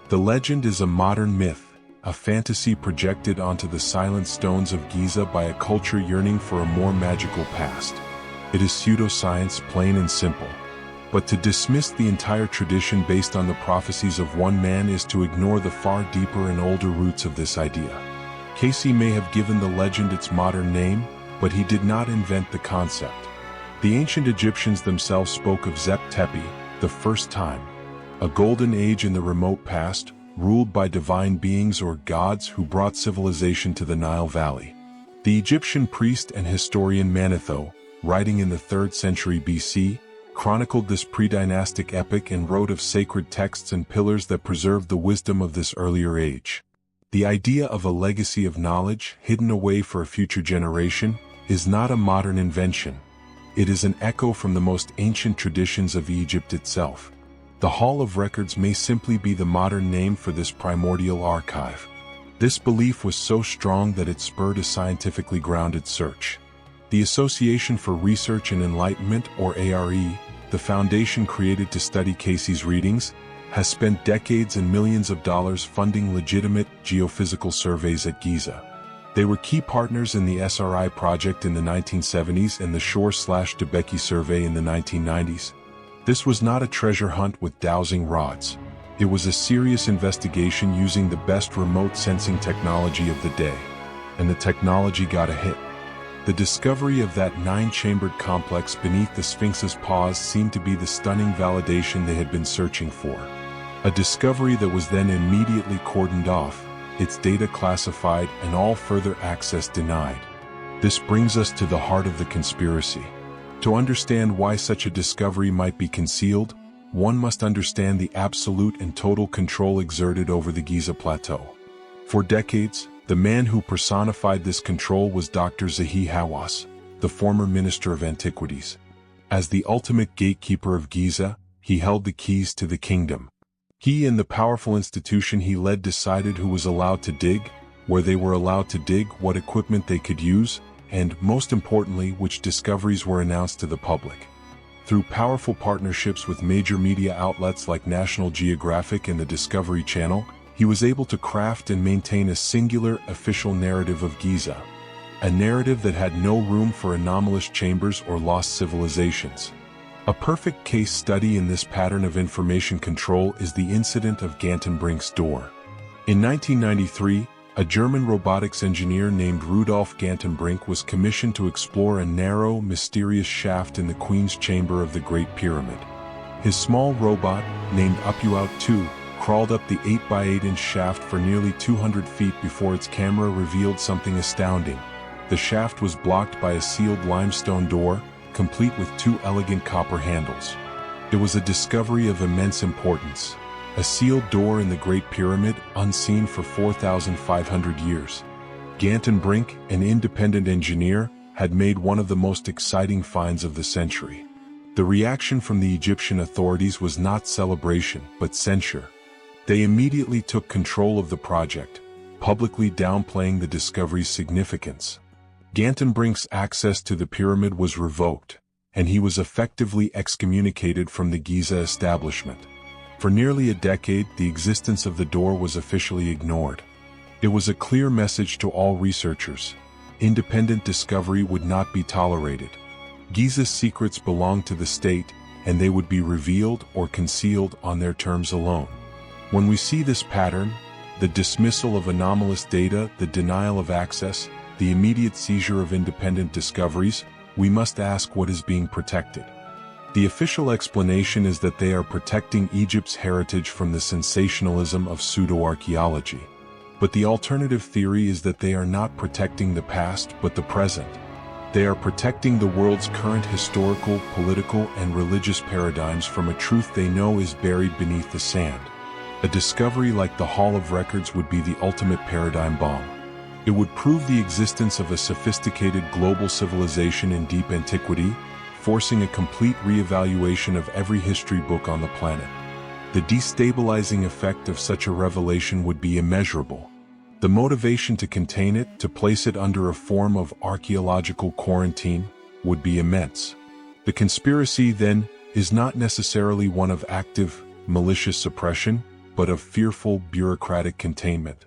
Speaker 1: The legend is a modern myth, a fantasy projected onto the silent stones of Giza by a culture yearning for a more magical past. It is pseudoscience, plain and simple. But to dismiss the entire tradition based on the prophecies of one man is to ignore the far deeper and older roots of this idea. Cayce may have given the legend its modern name, but he did not invent the concept. The ancient Egyptians themselves spoke of Zep Tepi, the first time, a golden age in the remote past, ruled by divine beings or gods who brought civilization to the Nile Valley. The Egyptian priest and historian Manetho, writing in the 3rd century BC, chronicled this pre-dynastic epic and wrote of sacred texts and pillars that preserved the wisdom of this earlier age. The idea of a legacy of knowledge hidden away for a future generation is not a modern invention. It is an echo from the most ancient traditions of Egypt itself. The Hall of Records may simply be the modern name for this primordial archive. This belief was so strong that it spurred a scientifically grounded search. The Association for Research and Enlightenment, or ARE, the foundation created to study Cayce's readings, has spent decades and millions of dollars funding legitimate geophysical surveys at Giza. They were key partners in the SRI project in the 1970s and the Shore/Debeki survey in the 1990s. This was not a treasure hunt with dowsing rods. It was a serious investigation using the best remote sensing technology of the day. And the technology got a hit. The discovery of that 9-chambered complex beneath the Sphinx's paws seemed to be the stunning validation they had been searching for. A discovery that was then immediately cordoned off, its data classified and all further access denied. This brings us to the heart of the conspiracy. To understand why such a discovery might be concealed, one must understand the absolute and total control exerted over the Giza Plateau. For decades, the man who personified this control was Dr. Zahi Hawass, the former Minister of Antiquities. As the ultimate gatekeeper of Giza, he held the keys to the kingdom. He and the powerful institution he led decided who was allowed to dig, where they were allowed to dig, what equipment they could use, and, most importantly, which discoveries were announced to the public. Through powerful partnerships with major media outlets like National Geographic and the Discovery Channel, he was able to craft and maintain a singular, official narrative of Giza. A narrative that had no room for anomalous chambers or lost civilizations. A perfect case study in this pattern of information control is the incident of Gantenbrink's door. In 1993, a German robotics engineer named Rudolf Gantenbrink was commissioned to explore a narrow, mysterious shaft in the Queen's Chamber of the Great Pyramid. His small robot, named Upuaut 2, crawled up the 8x8-inch shaft for nearly 200 feet before its camera revealed something astounding. The shaft was blocked by a sealed limestone door, complete with 2 elegant copper handles. It was a discovery of immense importance. A sealed door in the Great Pyramid, unseen for 4,500 years. Gantenbrink, an independent engineer, had made one of the most exciting finds of the century. The reaction from the Egyptian authorities was not celebration, but censure. They immediately took control of the project, publicly downplaying the discovery's significance. Gantenbrink's access to the pyramid was revoked, and he was effectively excommunicated from the Giza establishment. For nearly a decade, the existence of the door was officially ignored. It was a clear message to all researchers: independent discovery would not be tolerated. Giza's secrets belonged to the state, and they would be revealed or concealed on their terms alone. When we see this pattern, the dismissal of anomalous data, the denial of access, the immediate seizure of independent discoveries, we must ask what is being protected. The official explanation is that they are protecting Egypt's heritage from the sensationalism of pseudo-archaeology. But the alternative theory is that they are not protecting the past but the present. They are protecting the world's current historical, political, and religious paradigms from a truth they know is buried beneath the sand. A discovery like the Hall of Records would be the ultimate paradigm bomb. It would prove the existence of a sophisticated global civilization in deep antiquity, forcing a complete re-evaluation of every history book on the planet. The destabilizing effect of such a revelation would be immeasurable. The motivation to contain it, to place it under a form of archaeological quarantine, would be immense. The conspiracy, then, is not necessarily one of active, malicious suppression, but of fearful, bureaucratic containment.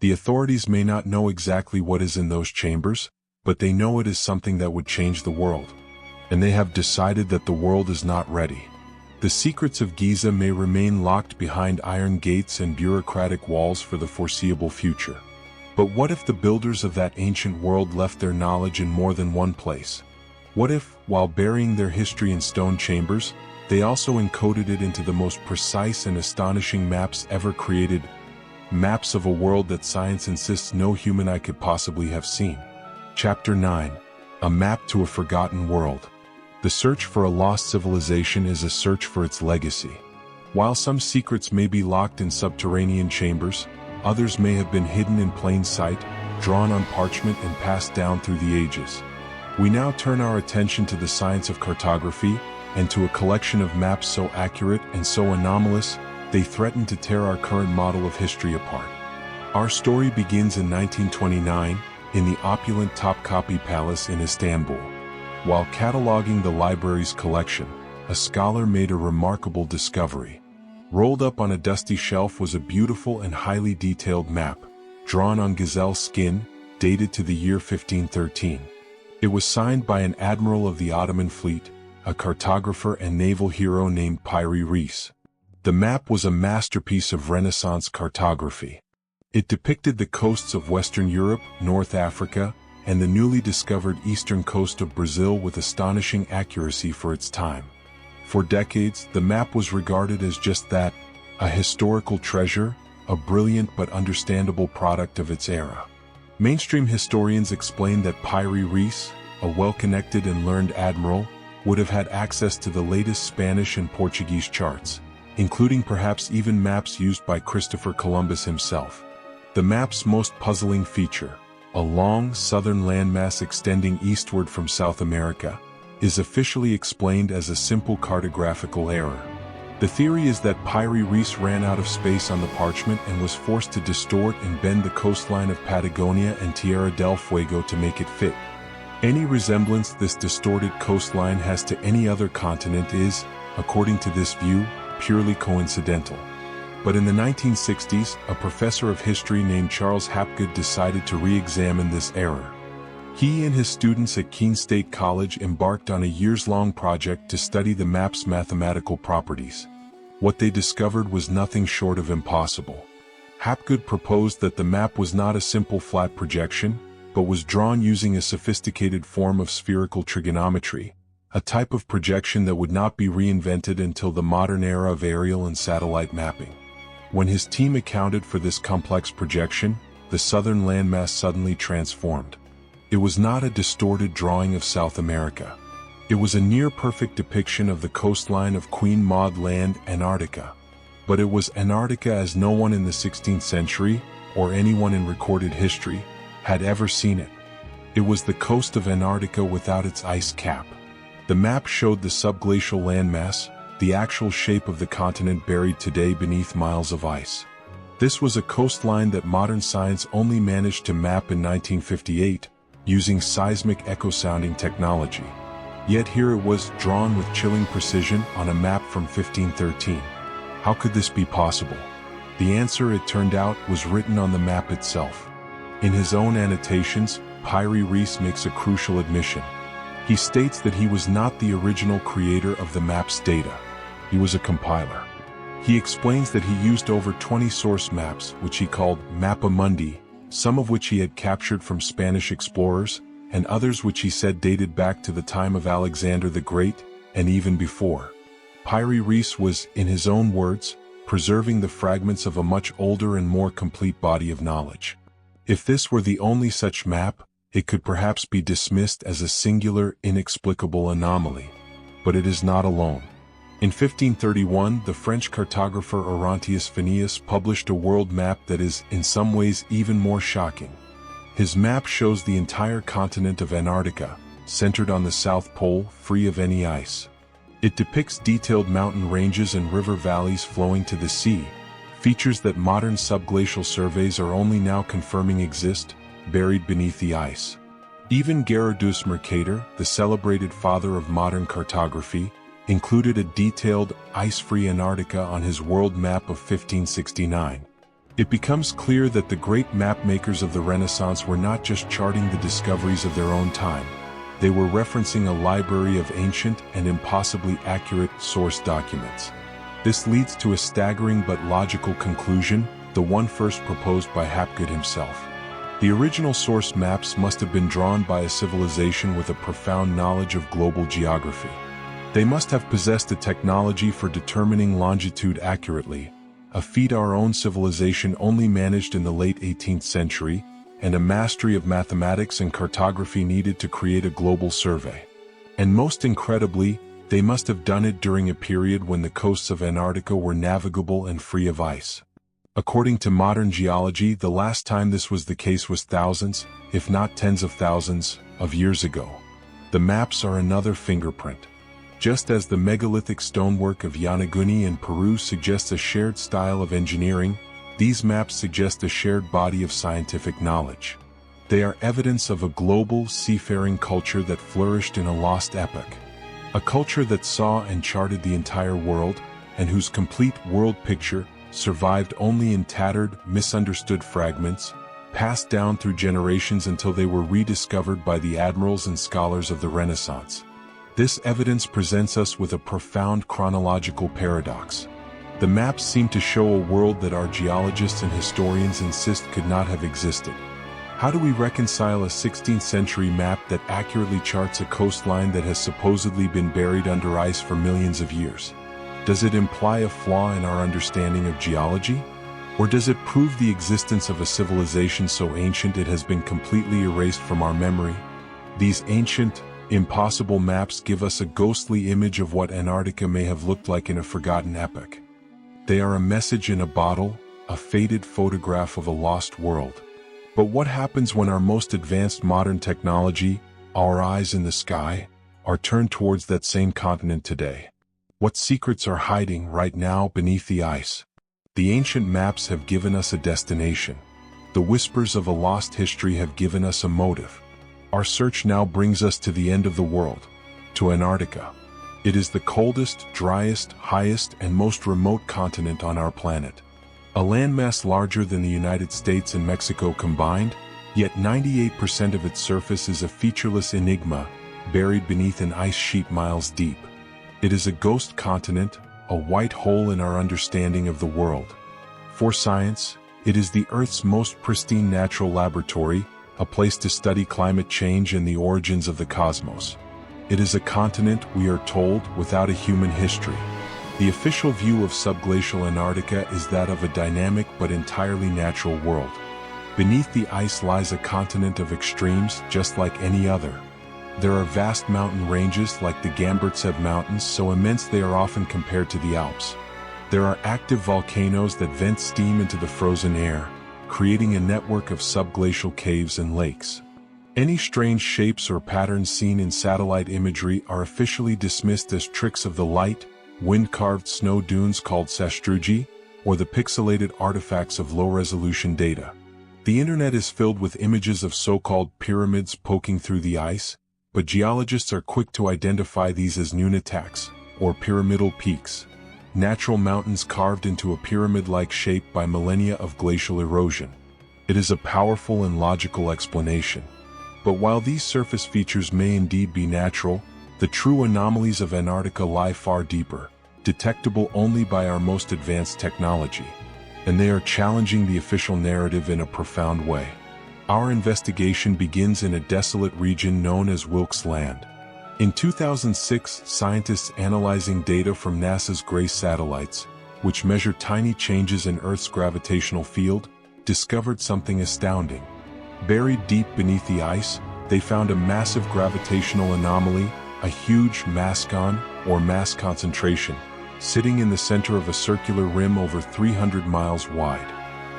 Speaker 1: The authorities may not know exactly what is in those chambers, but they know it is something that would change the world. And they have decided that the world is not ready. The secrets of Giza may remain locked behind iron gates and bureaucratic walls for the foreseeable future. But what if the builders of that ancient world left their knowledge in more than one place? What if, while burying their history in stone chambers, they also encoded it into the most precise and astonishing maps ever created? Maps of a world that science insists no human eye could possibly have seen. Chapter 9. A Map to a Forgotten World. The search for a lost civilization is a search for its legacy. While some secrets may be locked in subterranean chambers, others may have been hidden in plain sight, drawn on parchment and passed down through the ages. We now turn our attention to the science of cartography, and to a collection of maps so accurate and so anomalous, they threaten to tear our current model of history apart. Our story begins in 1929, in the opulent Topkapi Palace in Istanbul. While cataloging the library's collection, a scholar made a remarkable discovery. Rolled up on a dusty shelf was a beautiful and highly detailed map, drawn on gazelle skin, dated to the year 1513. It was signed by an admiral of the Ottoman fleet, a cartographer and naval hero named Piri Reis. The map was a masterpiece of Renaissance cartography. It depicted the coasts of Western Europe, North Africa, and the newly discovered eastern coast of Brazil with astonishing accuracy for its time. For decades, the map was regarded as just that, a historical treasure, a brilliant but understandable product of its era. Mainstream historians explain that Piri Reis, a well-connected and learned admiral, would have had access to the latest Spanish and Portuguese charts, including perhaps even maps used by Christopher Columbus himself. The map's most puzzling feature, a long southern landmass extending eastward from South America, is officially explained as a simple cartographical error. The theory is that Piri Reis ran out of space on the parchment and was forced to distort and bend the coastline of Patagonia and Tierra del Fuego to make it fit. Any resemblance this distorted coastline has to any other continent is, according to this view, purely coincidental. But in the 1960s, a professor of history named Charles Hapgood decided to re-examine this error. He and his students at Keene State College embarked on a years-long project to study the map's mathematical properties. What they discovered was nothing short of impossible. Hapgood proposed that the map was not a simple flat projection, but was drawn using a sophisticated form of spherical trigonometry, a type of projection that would not be reinvented until the modern era of aerial and satellite mapping. When his team accounted for this complex projection, the southern landmass suddenly transformed. It was not a distorted drawing of South America. It was a near-perfect depiction of the coastline of Queen Maud Land, Antarctica. But it was Antarctica as no one in the 16th century, or anyone in recorded history, had ever seen it. It was the coast of Antarctica without its ice cap. The map showed the subglacial landmass, the actual shape of the continent buried today beneath miles of ice. This was a coastline that modern science only managed to map in 1958, using seismic echo-sounding technology. Yet here it was, drawn with chilling precision on a map from 1513. How could this be possible? The answer, it turned out, was written on the map itself. In his own annotations, Piri Reis makes a crucial admission. He states that he was not the original creator of the map's data. He was a compiler. He explains that he used over 20 source maps, which he called Mappa Mundi, some of which he had captured from Spanish explorers, and others which he said dated back to the time of Alexander the Great, and even before. Piri Reis was, in his own words, preserving the fragments of a much older and more complete body of knowledge. If this were the only such map, it could perhaps be dismissed as a singular, inexplicable anomaly. But it is not alone. In 1531, the French cartographer Orontius Phineas published a world map that is, in some ways, even more shocking. His map shows the entire continent of Antarctica, centered on the South Pole, free of any ice. It depicts detailed mountain ranges and river valleys flowing to the sea, features that modern subglacial surveys are only now confirming exist, buried beneath the ice. Even Gerardus Mercator, the celebrated father of modern cartography, included a detailed, ice-free Antarctica on his world map of 1569. It becomes clear that the great map makers of the Renaissance were not just charting the discoveries of their own time. They were referencing a library of ancient and impossibly accurate source documents. This leads to a staggering but logical conclusion, the one first proposed by Hapgood himself. The original source maps must have been drawn by a civilization with a profound knowledge of global geography. They must have possessed a technology for determining longitude accurately, a feat our own civilization only managed in the late 18th century, and a mastery of mathematics and cartography needed to create a global survey. And most incredibly, they must have done it during a period when the coasts of Antarctica were navigable and free of ice. According to modern geology, the last time this was the case was thousands, if not tens of thousands, of years ago. The maps are another fingerprint. Just as the megalithic stonework of Yonaguni in Peru suggests a shared style of engineering, these maps suggest a shared body of scientific knowledge. They are evidence of a global, seafaring culture that flourished in a lost epoch. A culture that saw and charted the entire world, and whose complete world picture survived only in tattered, misunderstood fragments, passed down through generations until they were rediscovered by the admirals and scholars of the Renaissance. This evidence presents us with a profound chronological paradox. The maps seem to show a world that our geologists and historians insist could not have existed. How do we reconcile a 16th century map that accurately charts a coastline that has supposedly been buried under ice for millions of years? Does it imply a flaw in our understanding of geology? Or does it prove the existence of a civilization so ancient it has been completely erased from our memory? These ancient, impossible maps give us a ghostly image of what Antarctica may have looked like in a forgotten epoch. They are a message in a bottle, a faded photograph of a lost world. But what happens when our most advanced modern technology, our eyes in the sky, are turned towards that same continent today? What secrets are hiding right now beneath the ice? The ancient maps have given us a destination. The whispers of a lost history have given us a motive. Our search now brings us to the end of the world, to Antarctica. It is the coldest, driest, highest, and most remote continent on our planet. A landmass larger than the United States and Mexico combined, yet 98% of its surface is a featureless enigma, buried beneath an ice sheet miles deep. It is a ghost continent, a white hole in our understanding of the world. For science, it is the Earth's most pristine natural laboratory, a place to study climate change and the origins of the cosmos. It is a continent, we are told, without a human history. The official view of subglacial Antarctica is that of a dynamic but entirely natural world. Beneath the ice lies a continent of extremes, just like any other. There are vast mountain ranges like the Gamburtsev Mountains, so immense they are often compared to the Alps. There are active volcanoes that vent steam into the frozen air, creating a network of subglacial caves and lakes. Any strange shapes or patterns seen in satellite imagery are officially dismissed as tricks of the light, wind-carved snow dunes called sastrugi, or the pixelated artifacts of low-resolution data. The internet is filled with images of so-called pyramids poking through the ice, but geologists are quick to identify these as nunataks, or pyramidal peaks, natural mountains carved into a pyramid-like shape by millennia of glacial erosion. It is a powerful and logical explanation. But while these surface features may indeed be natural, the true anomalies of Antarctica lie far deeper, detectable only by our most advanced technology. And they are challenging the official narrative in a profound way. Our investigation begins in a desolate region known as Wilkes Land. In 2006, scientists analyzing data from NASA's GRACE satellites, which measure tiny changes in Earth's gravitational field, discovered something astounding. Buried deep beneath the ice, they found a massive gravitational anomaly, a huge mascon, or mass concentration, sitting in the center of a circular rim over 300 miles wide.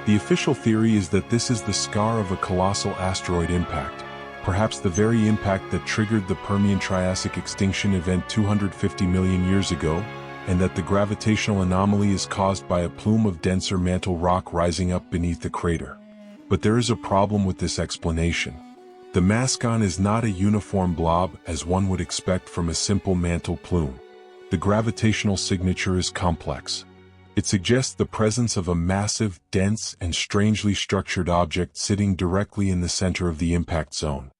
Speaker 1: The official theory is that this is the scar of a colossal asteroid impact, perhaps the very impact that triggered the Permian-Triassic extinction event 250 million years ago, and that the gravitational anomaly is caused by a plume of denser mantle rock rising up beneath the crater. But there is a problem with this explanation. The mascon is not a uniform blob as one would expect from a simple mantle plume. The gravitational signature is complex. It suggests the presence of a massive, dense, and strangely structured object sitting directly in the center of the impact zone.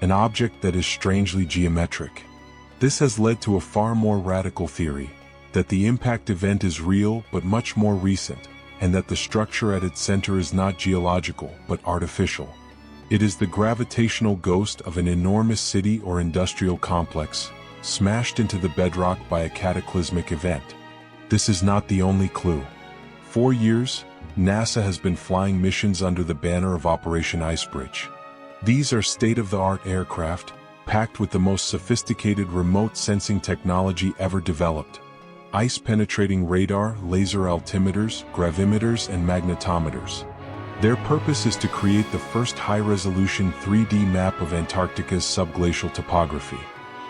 Speaker 1: An object that is strangely geometric. This has led to a far more radical theory, that the impact event is real but much more recent, and that the structure at its center is not geological but artificial. It is the gravitational ghost of an enormous city or industrial complex, smashed into the bedrock by a cataclysmic event. This is not the only clue. For years, NASA has been flying missions under the banner of Operation Icebridge. These are state-of-the-art aircraft, packed with the most sophisticated remote sensing technology ever developed. Ice-penetrating radar, laser altimeters, gravimeters, and magnetometers. Their purpose is to create the first high-resolution 3D map of Antarctica's subglacial topography.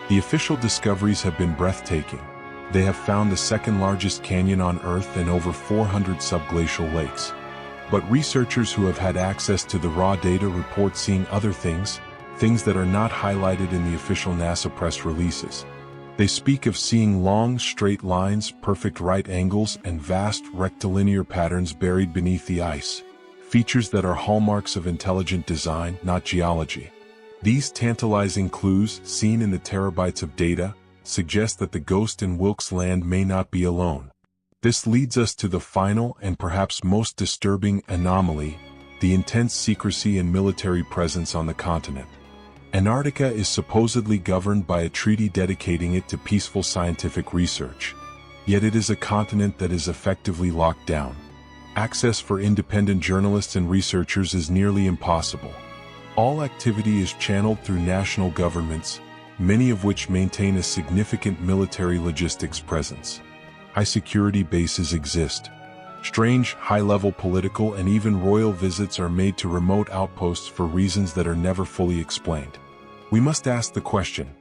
Speaker 1: The official discoveries have been breathtaking. They have found the second-largest canyon on Earth and over 400 subglacial lakes. But researchers who have had access to the raw data report seeing other things that are not highlighted in the official NASA press releases. They speak of seeing long, straight lines, perfect right angles, and vast rectilinear patterns buried beneath the ice, features that are hallmarks of intelligent design, not geology. These tantalizing clues, seen in the terabytes of data, suggest that the ghost in Wilkes Land may not be alone. This leads us to the final and perhaps most disturbing anomaly, the intense secrecy and military presence on the continent. Antarctica is supposedly governed by a treaty dedicating it to peaceful scientific research. Yet it is a continent that is effectively locked down. Access for independent journalists and researchers is nearly impossible. All activity is channeled through national governments, many of which maintain a significant military logistics presence. High-security bases exist. Strange, high-level political and even royal visits are made to remote outposts for reasons that are never fully explained. We must ask the question,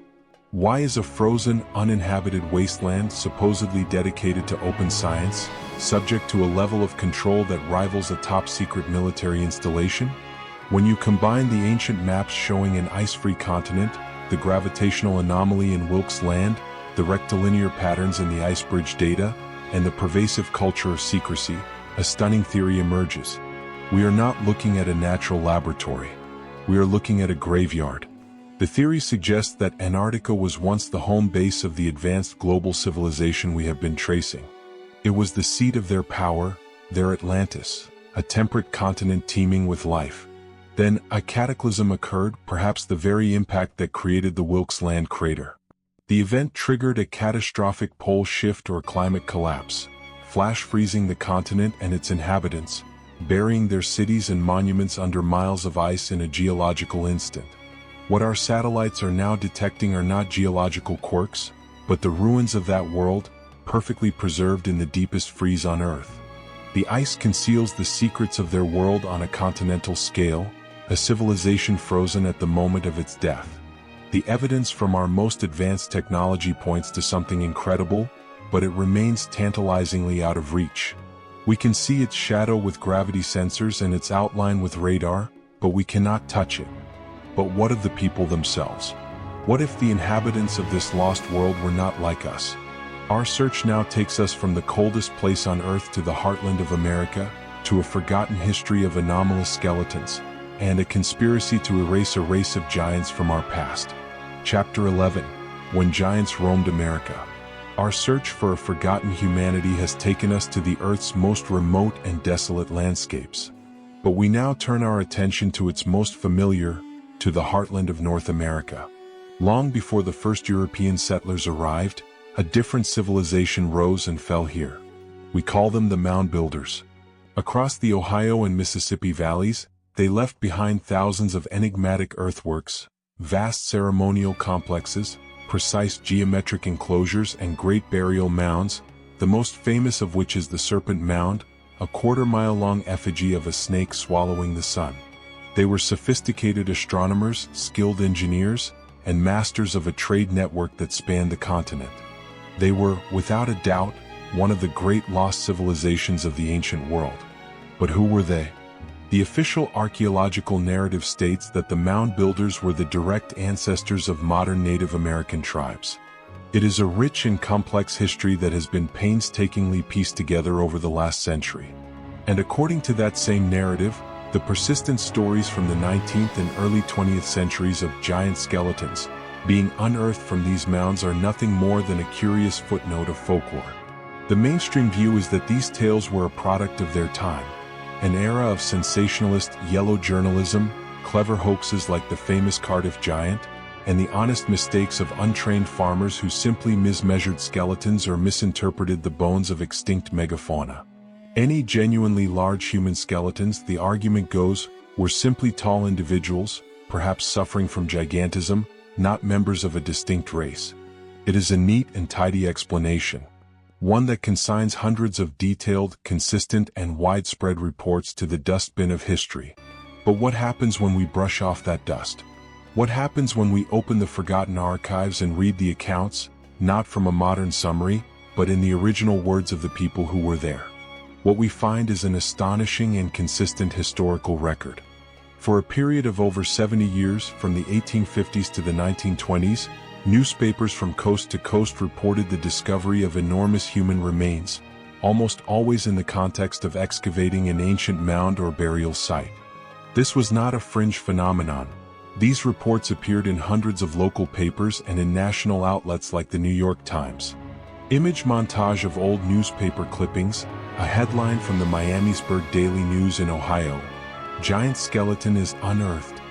Speaker 1: why is a frozen, uninhabited wasteland supposedly dedicated to open science, subject to a level of control that rivals a top-secret military installation? When you combine the ancient maps showing an ice-free continent, the gravitational anomaly in Wilkes Land, the rectilinear patterns in the ice bridge data, and the pervasive culture of secrecy, a stunning theory emerges. We are not looking at a natural laboratory. We are looking at a graveyard. The theory suggests that Antarctica was once the home base of the advanced global civilization we have been tracing. It was the seat of their power, their Atlantis, a temperate continent teeming with life. Then, a cataclysm occurred, perhaps the very impact that created the Wilkes Land crater. The event triggered a catastrophic pole shift or climate collapse, flash freezing the continent and its inhabitants, burying their cities and monuments under miles of ice in a geological instant. What our satellites are now detecting are not geological quirks, but the ruins of that world, perfectly preserved in the deepest freeze on Earth. The ice conceals the secrets of their world on a continental scale, a civilization frozen at the moment of its death. The evidence from our most advanced technology points to something incredible, but it remains tantalizingly out of reach. We can see its shadow with gravity sensors and its outline with radar, but we cannot touch it. But what of the people themselves? What if the inhabitants of this lost world were not like us? Our search now takes us from the coldest place on Earth to the heartland of America, to a forgotten history of anomalous skeletons, and a conspiracy to erase a race of giants from our past. Chapter 11. When Giants Roamed America. Our search for a forgotten humanity has taken us to the Earth's most remote and desolate landscapes. But we now turn our attention to its most familiar, to the heartland of North America. Long before the first European settlers arrived, a different civilization rose and fell here. We call them the Mound Builders. Across the Ohio and Mississippi valleys, they left behind thousands of enigmatic earthworks, vast ceremonial complexes, precise geometric enclosures and great burial mounds, the most famous of which is the Serpent Mound, a quarter-mile-long effigy of a snake swallowing the sun. They were sophisticated astronomers, skilled engineers, and masters of a trade network that spanned the continent. They were, without a doubt, one of the great lost civilizations of the ancient world. But who were they? The official archaeological narrative states that the mound builders were the direct ancestors of modern Native American tribes. It is a rich and complex history that has been painstakingly pieced together over the last century. And according to that same narrative, the persistent stories from the 19th and early 20th centuries of giant skeletons being unearthed from these mounds are nothing more than a curious footnote of folklore. The mainstream view is that these tales were a product of their time, an era of sensationalist yellow journalism, clever hoaxes like the famous Cardiff Giant, and the honest mistakes of untrained farmers who simply mismeasured skeletons or misinterpreted the bones of extinct megafauna. Any genuinely large human skeletons, the argument goes, were simply tall individuals, perhaps suffering from gigantism, not members of a distinct race. It is a neat and tidy explanation, one that consigns hundreds of detailed, consistent, and widespread reports to the dustbin of history. But what happens when we brush off that dust? What happens when we open the forgotten archives and read the accounts, not from a modern summary, but in the original words of the people who were there? What we find is an astonishing and consistent historical record. For a period of over 70 years, from the 1850s to the 1920s, newspapers from coast to coast reported the discovery of enormous human remains, almost always in the context of excavating an ancient mound or burial site. This was not a fringe phenomenon. These reports appeared in hundreds of local papers and in national outlets like the New York Times. Image montage of old newspaper clippings, a headline from the Miamisburg Daily News in Ohio. Giant skeleton is unearthed,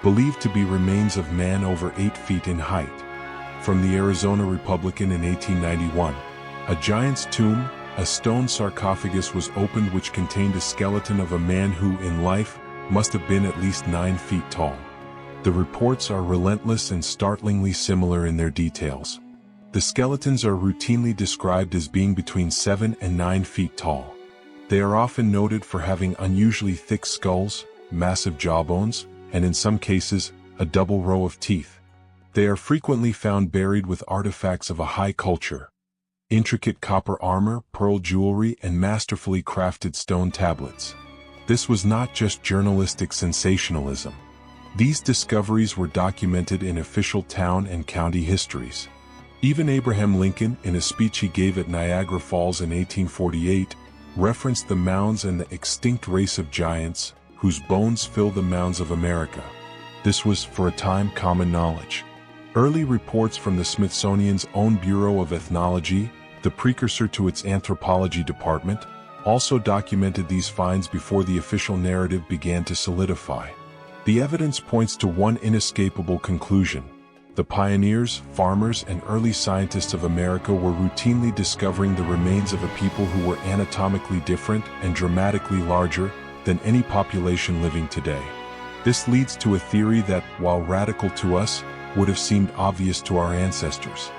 Speaker 1: believed to be remains of man over 8 feet in height. From the Arizona Republican in 1891, a giant's tomb, a stone sarcophagus was opened which contained a skeleton of a man who, in life, must have been at least 9 feet tall. The reports are relentless and startlingly similar in their details. The skeletons are routinely described as being between 7 and 9 feet tall. They are often noted for having unusually thick skulls, massive jawbones, and in some cases, a double row of teeth. They are frequently found buried with artifacts of a high culture. Intricate copper armor, pearl jewelry, and masterfully crafted stone tablets. This was not just journalistic sensationalism. These discoveries were documented in official town and county histories. Even Abraham Lincoln, in a speech he gave at Niagara Falls in 1848, referenced the mounds and the extinct race of giants, whose bones fill the mounds of America. This was, for a time, common knowledge. Early reports from the Smithsonian's own Bureau of Ethnology, the precursor to its anthropology department, also documented these finds before the official narrative began to solidify. The evidence points to one inescapable conclusion. The pioneers, farmers, and early scientists of America were routinely discovering the remains of a people who were anatomically different and dramatically larger than any population living today. This leads to a theory that, while radical to us, would have seemed obvious to our ancestors.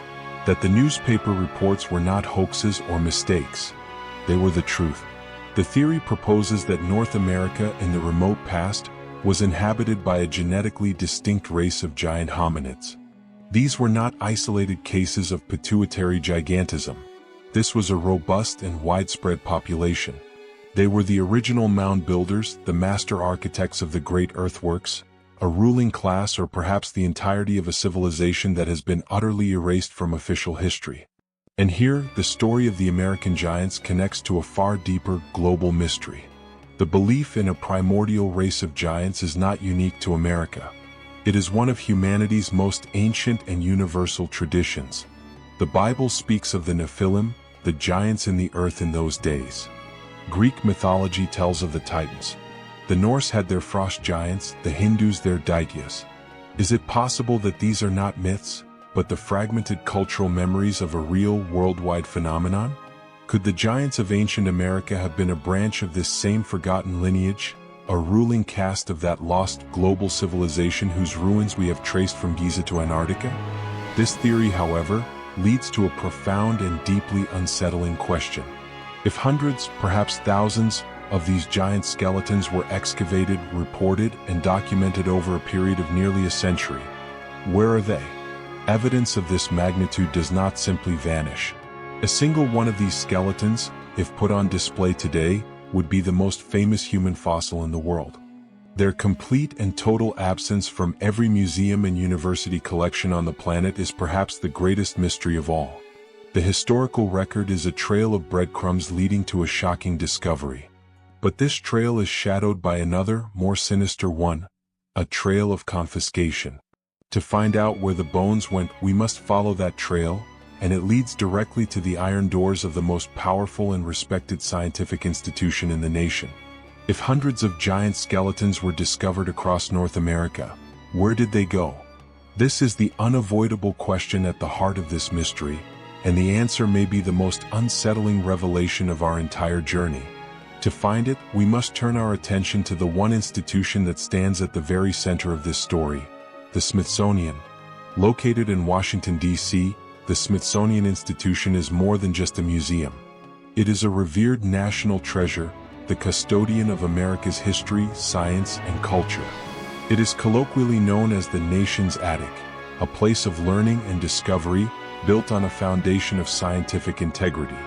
Speaker 1: That the newspaper reports were not hoaxes or mistakes. They were the truth. The theory proposes that North America in the remote past was inhabited by a genetically distinct race of giant hominids. These were not isolated cases of pituitary gigantism. This was a robust and widespread population. They were the original mound builders, the master architects of the great earthworks, a ruling class, or perhaps the entirety of a civilization that has been utterly erased from official history. And here, the story of the American giants connects to a far deeper, global mystery. The belief in a primordial race of giants is not unique to America. It is one of humanity's most ancient and universal traditions. The Bible speaks of the Nephilim, the giants in the earth in those days. Greek mythology tells of the Titans. The Norse had their frost giants, the Hindus their Daityas. Is it possible that these are not myths, but the fragmented cultural memories of a real worldwide phenomenon? Could the giants of ancient America have been a branch of this same forgotten lineage, a ruling caste of that lost global civilization whose ruins we have traced from Giza to Antarctica? This theory, however, leads to a profound and deeply unsettling question. If hundreds, perhaps thousands, of these giant skeletons were excavated, reported, and documented over a period of nearly a century, where are they? Evidence of this magnitude does not simply vanish. A single one of these skeletons, if put on display today, would be the most famous human fossil in the world. Their complete and total absence from every museum and university collection on the planet is perhaps the greatest mystery of all. The historical record is a trail of breadcrumbs leading to a shocking discovery. But this trail is shadowed by another, more sinister one, a trail of confiscation. To find out where the bones went, we must follow that trail, and it leads directly to the iron doors of the most powerful and respected scientific institution in the nation. If hundreds of giant skeletons were discovered across North America, where did they go? This is the unavoidable question at the heart of this mystery, and the answer may be the most unsettling revelation of our entire journey. To find it, we must turn our attention to the one institution that stands at the very center of this story, the Smithsonian. Located in Washington, D.C., the Smithsonian Institution is more than just a museum. It is a revered national treasure, the custodian of America's history, science, and culture. It is colloquially known as the nation's attic, a place of learning and discovery built on a foundation of scientific integrity.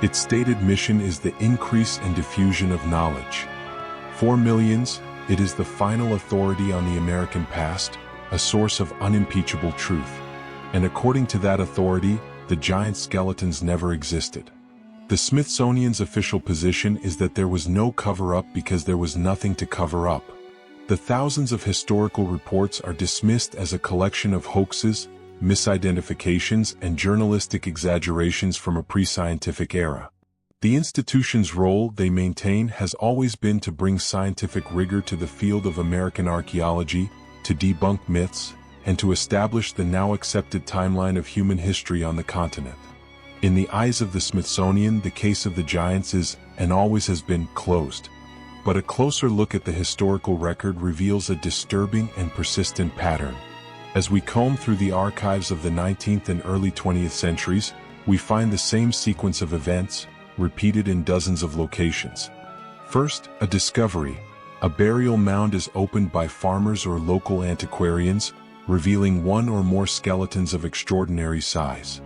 Speaker 1: Its stated mission is the increase and diffusion of knowledge. For millions, it is the final authority on the American past, a source of unimpeachable truth. And according to that authority, the giant skeletons never existed. The Smithsonian's official position is that there was no cover-up because there was nothing to cover up. The thousands of historical reports are dismissed as a collection of hoaxes, misidentifications, and journalistic exaggerations from a pre-scientific era. The institution's role, they maintain, has always been to bring scientific rigor to the field of American archaeology, to debunk myths, and to establish the now accepted timeline of human history on the continent. In the eyes of the Smithsonian, the case of the giants is, and always has been, closed. But a closer look at the historical record reveals a disturbing and persistent pattern. As we comb through the archives of the 19th and early 20th centuries, we find the same sequence of events, repeated in dozens of locations. First, a discovery. A burial mound is opened by farmers or local antiquarians, revealing one or more skeletons of extraordinary size.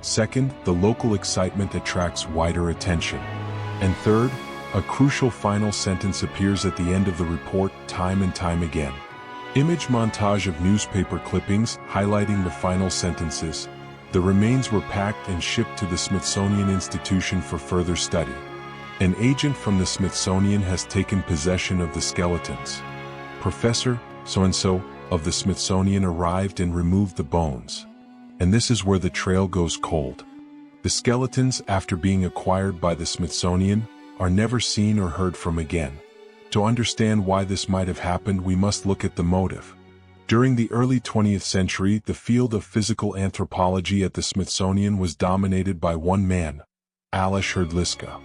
Speaker 1: Second, the local excitement attracts wider attention. And third, a crucial final sentence appears at the end of the report time and time again. Image montage of newspaper clippings highlighting the final sentences. The remains were packed and shipped to the Smithsonian Institution for further study. An agent from the Smithsonian has taken possession of the skeletons. Professor so-and-so of the Smithsonian arrived and removed the bones. And this is where the trail goes cold. The skeletons, after being acquired by the Smithsonian, are never seen or heard from again. To understand why this might have happened, we must look at the motive. During the early 20th century, the field of physical anthropology at the Smithsonian was dominated by one man, Alois Hrdlicka.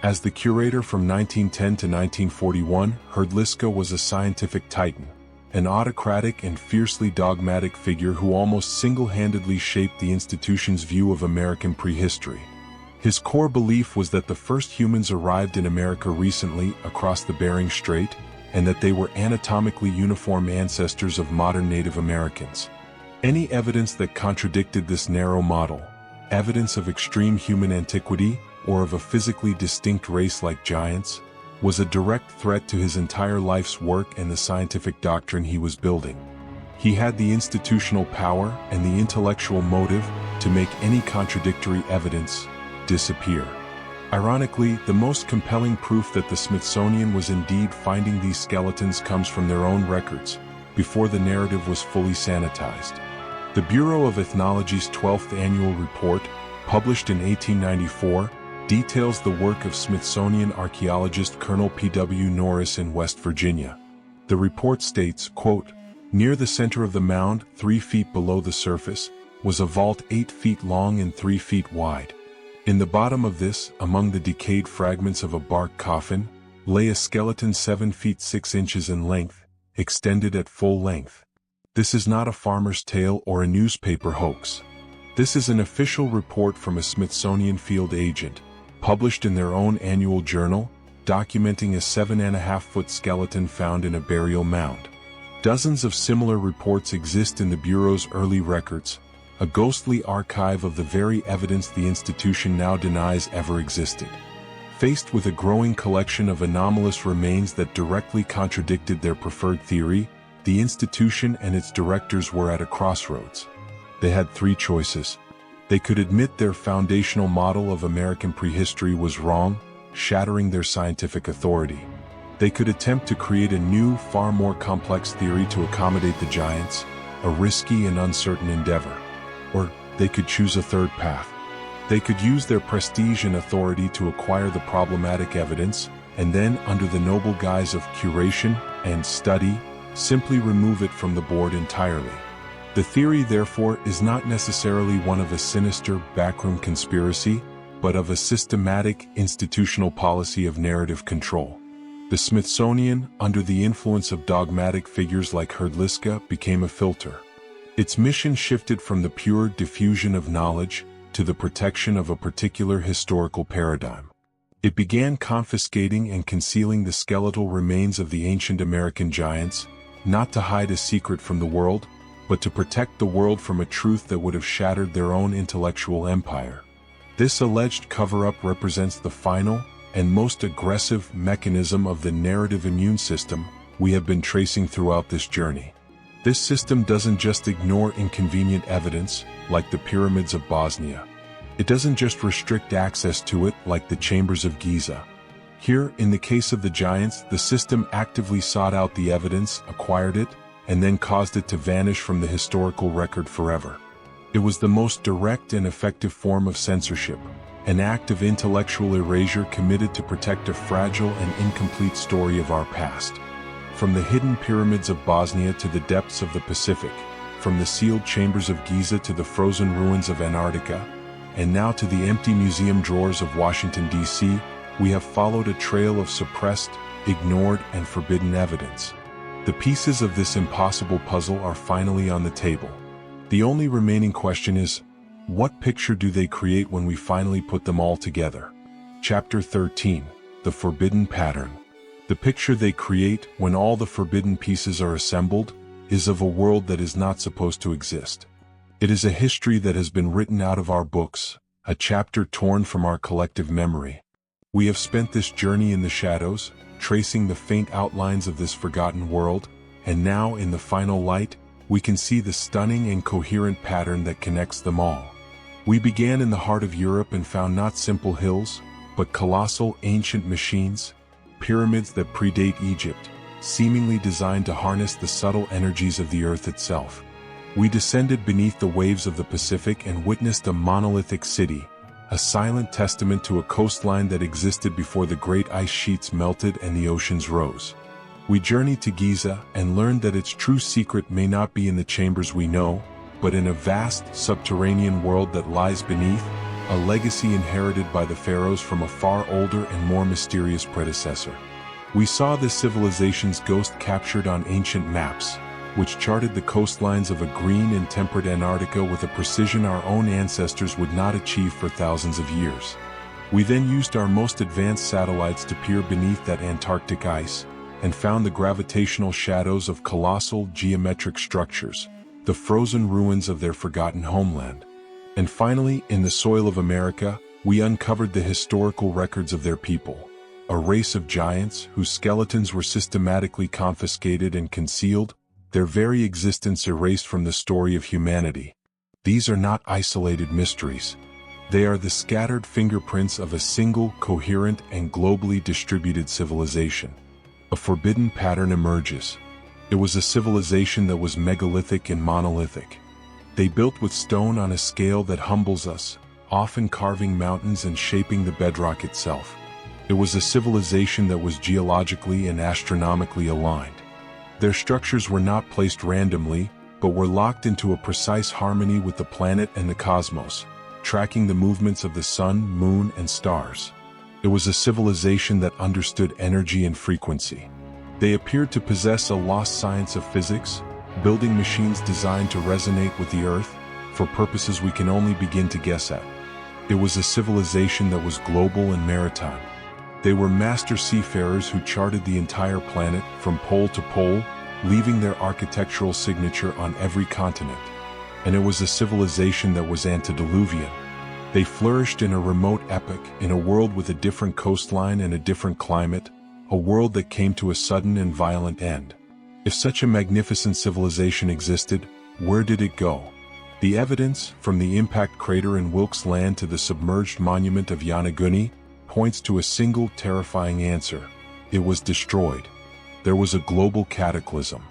Speaker 1: As the curator from 1910 to 1941, Hrdlicka was a scientific titan, an autocratic and fiercely dogmatic figure who almost single-handedly shaped the institution's view of American prehistory. His core belief was that the first humans arrived in America recently across the Bering Strait, and that they were anatomically uniform ancestors of modern Native Americans. Any evidence that contradicted this narrow model, evidence of extreme human antiquity, or of a physically distinct race like giants, was a direct threat to his entire life's work and the scientific doctrine he was building. He had the institutional power and the intellectual motive to make any contradictory evidence disappear. Ironically, the most compelling proof that the Smithsonian was indeed finding these skeletons comes from their own records, before the narrative was fully sanitized. The Bureau of Ethnology's 12th annual report, published in 1894, details the work of Smithsonian archaeologist Colonel P.W. Norris in West Virginia. The report states, quote, "Near the center of the mound, 3 feet below the surface, was a vault 8 feet long and 3 feet wide. In the bottom of this, among the decayed fragments of a bark coffin, lay a skeleton 7 feet 6 inches in length, extended at full length. This is not a farmer's tale or a newspaper hoax. This is an official report from a Smithsonian field agent, published in their own annual journal, documenting a 7.5-foot skeleton found in a burial mound. Dozens of similar reports exist in the Bureau's early records, a ghostly archive of the very evidence the institution now denies ever existed. Faced with a growing collection of anomalous remains that directly contradicted their preferred theory, the institution and its directors were at a crossroads. They had 3 choices. They could admit their foundational model of American prehistory was wrong, shattering their scientific authority. They could attempt to create a new, far more complex theory to accommodate the giants, a risky and uncertain endeavor. Or they could choose a third path. They could use their prestige and authority to acquire the problematic evidence, and then, under the noble guise of curation and study, simply remove it from the board entirely. The theory, therefore, is not necessarily one of a sinister, backroom conspiracy, but of a systematic, institutional policy of narrative control. The Smithsonian, under the influence of dogmatic figures like Hrdlicka, became a filter. Its mission shifted from the pure diffusion of knowledge to the protection of a particular historical paradigm. It began confiscating and concealing the skeletal remains of the ancient American giants, not to hide a secret from the world, but to protect the world from a truth that would have shattered their own intellectual empire. This alleged cover-up represents the final and most aggressive mechanism of the narrative immune system we have been tracing throughout this journey. This system doesn't just ignore inconvenient evidence, like the pyramids of Bosnia. It doesn't just restrict access to it like the chambers of Giza. Here, in the case of the giants, the system actively sought out the evidence, acquired it, and then caused it to vanish from the historical record forever. It was the most direct and effective form of censorship, an act of intellectual erasure committed to protect a fragile and incomplete story of our past. From the hidden pyramids of Bosnia to the depths of the Pacific, from the sealed chambers of Giza to the frozen ruins of Antarctica, and now to the empty museum drawers of Washington, D.C., we have followed a trail of suppressed, ignored, and forbidden evidence. The pieces of this impossible puzzle are finally on the table. The only remaining question is, what picture do they create when we finally put them all together? Chapter 13, The Forbidden Pattern. The picture they create, when all the forbidden pieces are assembled, is of a world that is not supposed to exist. It is a history that has been written out of our books, a chapter torn from our collective memory. We have spent this journey in the shadows, tracing the faint outlines of this forgotten world, and now, in the final light, we can see the stunning and coherent pattern that connects them all. We began in the heart of Europe and found not simple hills, but colossal ancient machines, pyramids that predate Egypt, seemingly designed to harness the subtle energies of the earth itself. We descended beneath the waves of the Pacific and witnessed a monolithic city, a silent testament to a coastline that existed before the great ice sheets melted and the oceans rose. We journeyed to Giza and learned that its true secret may not be in the chambers we know, but in a vast, subterranean world that lies beneath, a legacy inherited by the pharaohs from a far older and more mysterious predecessor. We saw this civilization's ghost captured on ancient maps, which charted the coastlines of a green and temperate Antarctica with a precision our own ancestors would not achieve for thousands of years. We then used our most advanced satellites to peer beneath that Antarctic ice, and found the gravitational shadows of colossal geometric structures, the frozen ruins of their forgotten homeland. And finally, in the soil of America, we uncovered the historical records of their people, a race of giants whose skeletons were systematically confiscated and concealed, their very existence erased from the story of humanity. These are not isolated mysteries. They are the scattered fingerprints of a single, coherent, and globally distributed civilization. A forbidden pattern emerges. It was a civilization that was megalithic and monolithic. They built with stone on a scale that humbles us, often carving mountains and shaping the bedrock itself. It was a civilization that was geologically and astronomically aligned. Their structures were not placed randomly, but were locked into a precise harmony with the planet and the cosmos, tracking the movements of the sun, moon, and stars. It was a civilization that understood energy and frequency. They appeared to possess a lost science of physics, building machines designed to resonate with the earth, for purposes we can only begin to guess at. It was a civilization that was global and maritime. They were master seafarers who charted the entire planet from pole to pole, leaving their architectural signature on every continent. And it was a civilization that was antediluvian. They flourished in a remote epoch, in a world with a different coastline and a different climate, a world that came to a sudden and violent end. If such a magnificent civilization existed, where did it go? The evidence, from the impact crater in Wilkes Land to the submerged monument of Yonaguni, points to a single terrifying answer. It was destroyed. There was a global cataclysm.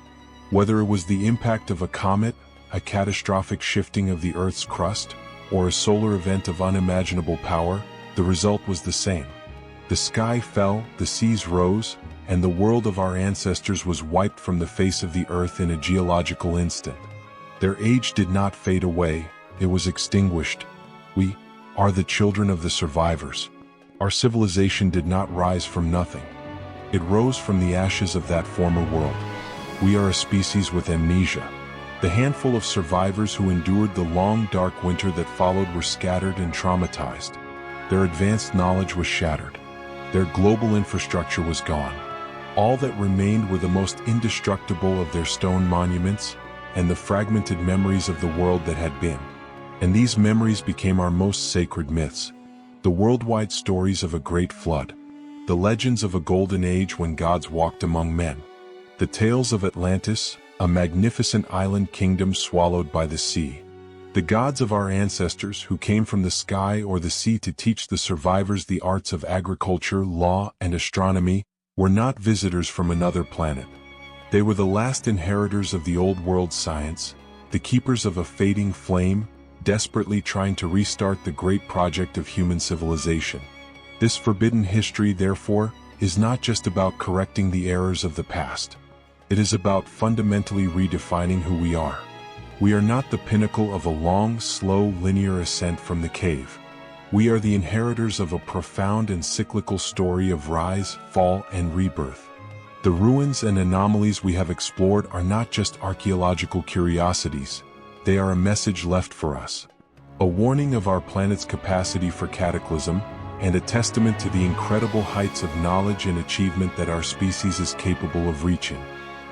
Speaker 1: Whether it was the impact of a comet, a catastrophic shifting of the Earth's crust, or a solar event of unimaginable power, the result was the same. The sky fell, the seas rose, and the world of our ancestors was wiped from the face of the earth in a geological instant. Their age did not fade away, it was extinguished. We are the children of the survivors. Our civilization did not rise from nothing. It rose from the ashes of that former world. We are a species with amnesia. The handful of survivors who endured the long dark winter that followed were scattered and traumatized. Their advanced knowledge was shattered. Their global infrastructure was gone. All that remained were the most indestructible of their stone monuments and the fragmented memories of the world that had been. And these memories became our most sacred myths. The worldwide stories of a great flood. The legends of a golden age when gods walked among men. The tales of Atlantis, a magnificent island kingdom swallowed by the sea. The gods of our ancestors who came from the sky or the sea to teach the survivors the arts of agriculture, law, and astronomy were not visitors from another planet. They were the last inheritors of the old world science, the keepers of a fading flame, desperately trying to restart the great project of human civilization. This forbidden history, therefore, is not just about correcting the errors of the past. It is about fundamentally redefining who we are. We are not the pinnacle of a long, slow, linear ascent from the cave. We are the inheritors of a profound and cyclical story of rise, fall, and rebirth. The ruins and anomalies we have explored are not just archaeological curiosities. They are a message left for us. A warning of our planet's capacity for cataclysm, and a testament to the incredible heights of knowledge and achievement that our species is capable of reaching.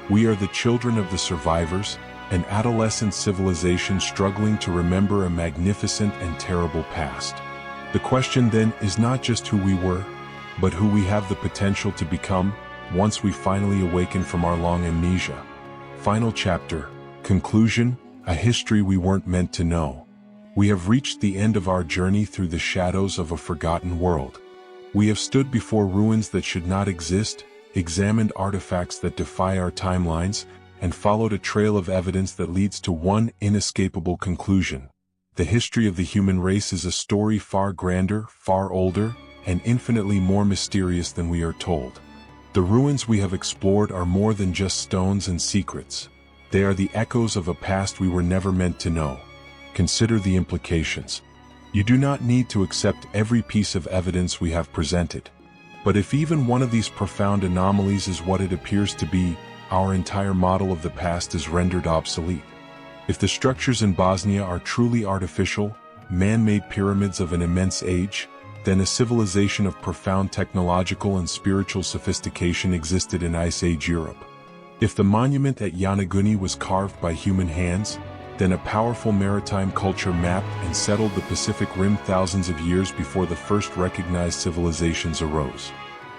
Speaker 1: We are the children of the survivors, an adolescent civilization struggling to remember a magnificent and terrible past. The question then is not just who we were, but who we have the potential to become once we finally awaken from our long amnesia. Final chapter, conclusion, a history we weren't meant to know. We have reached the end of our journey through the shadows of a forgotten world. We have stood before ruins that should not exist, examined artifacts that defy our timelines, and followed a trail of evidence that leads to one inescapable conclusion. The history of the human race is a story far grander, far older, and infinitely more mysterious than we are told. The ruins we have explored are more than just stones and secrets. They are the echoes of a past we were never meant to know. Consider the implications. You do not need to accept every piece of evidence we have presented. But if even one of these profound anomalies is what it appears to be, our entire model of the past is rendered obsolete. If the structures in Bosnia are truly artificial, man-made pyramids of an immense age, then a civilization of profound technological and spiritual sophistication existed in Ice Age Europe. If the monument at Yanaguni was carved by human hands, then a powerful maritime culture mapped and settled the Pacific Rim thousands of years before the first recognized civilizations arose.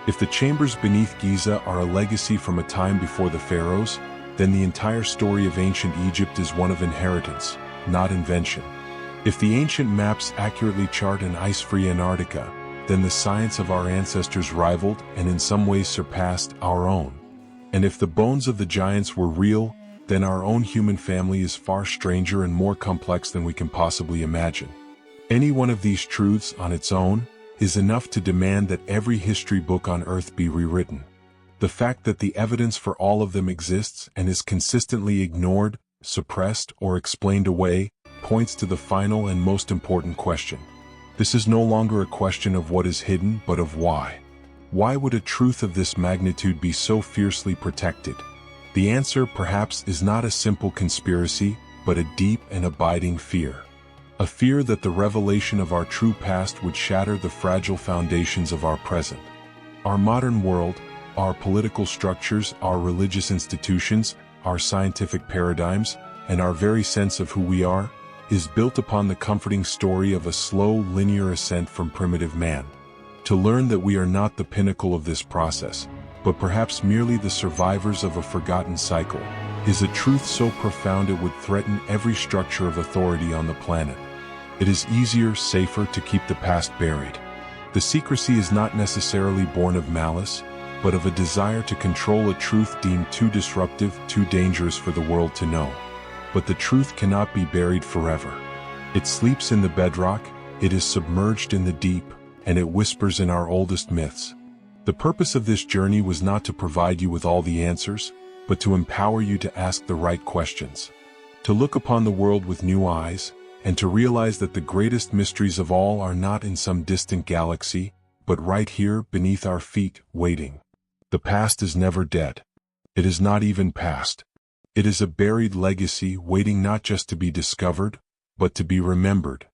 Speaker 1: If the chambers beneath Giza are a legacy from a time before the pharaohs, then the entire story of ancient Egypt is one of inheritance, not invention. If the ancient maps accurately chart an ice-free Antarctica, then the science of our ancestors rivaled and in some ways surpassed our own. And if the bones of the giants were real, then our own human family is far stranger and more complex than we can possibly imagine. Any one of these truths on its own is enough to demand that every history book on Earth be rewritten. The fact that the evidence for all of them exists and is consistently ignored, suppressed, or explained away points to the final and most important question. This is no longer a question of what is hidden, but of why. Why would a truth of this magnitude be so fiercely protected? The answer, perhaps, is not a simple conspiracy, but a deep and abiding fear. A fear that the revelation of our true past would shatter the fragile foundations of our present. Our modern world, our political structures, our religious institutions, our scientific paradigms, and our very sense of who we are, is built upon the comforting story of a slow, linear ascent from primitive man. To learn that we are not the pinnacle of this process, but perhaps merely the survivors of a forgotten cycle, is a truth so profound it would threaten every structure of authority on the planet. It is easier, safer to keep the past buried. The secrecy is not necessarily born of malice, but of a desire to control a truth deemed too disruptive, too dangerous for the world to know. But the truth cannot be buried forever. It sleeps in the bedrock, it is submerged in the deep, and it whispers in our oldest myths. The purpose of this journey was not to provide you with all the answers, but to empower you to ask the right questions. To look upon the world with new eyes, and to realize that the greatest mysteries of all are not in some distant galaxy, but right here beneath our feet, waiting. The past is never dead. It is not even past. It is a buried legacy waiting not just to be discovered, but to be remembered.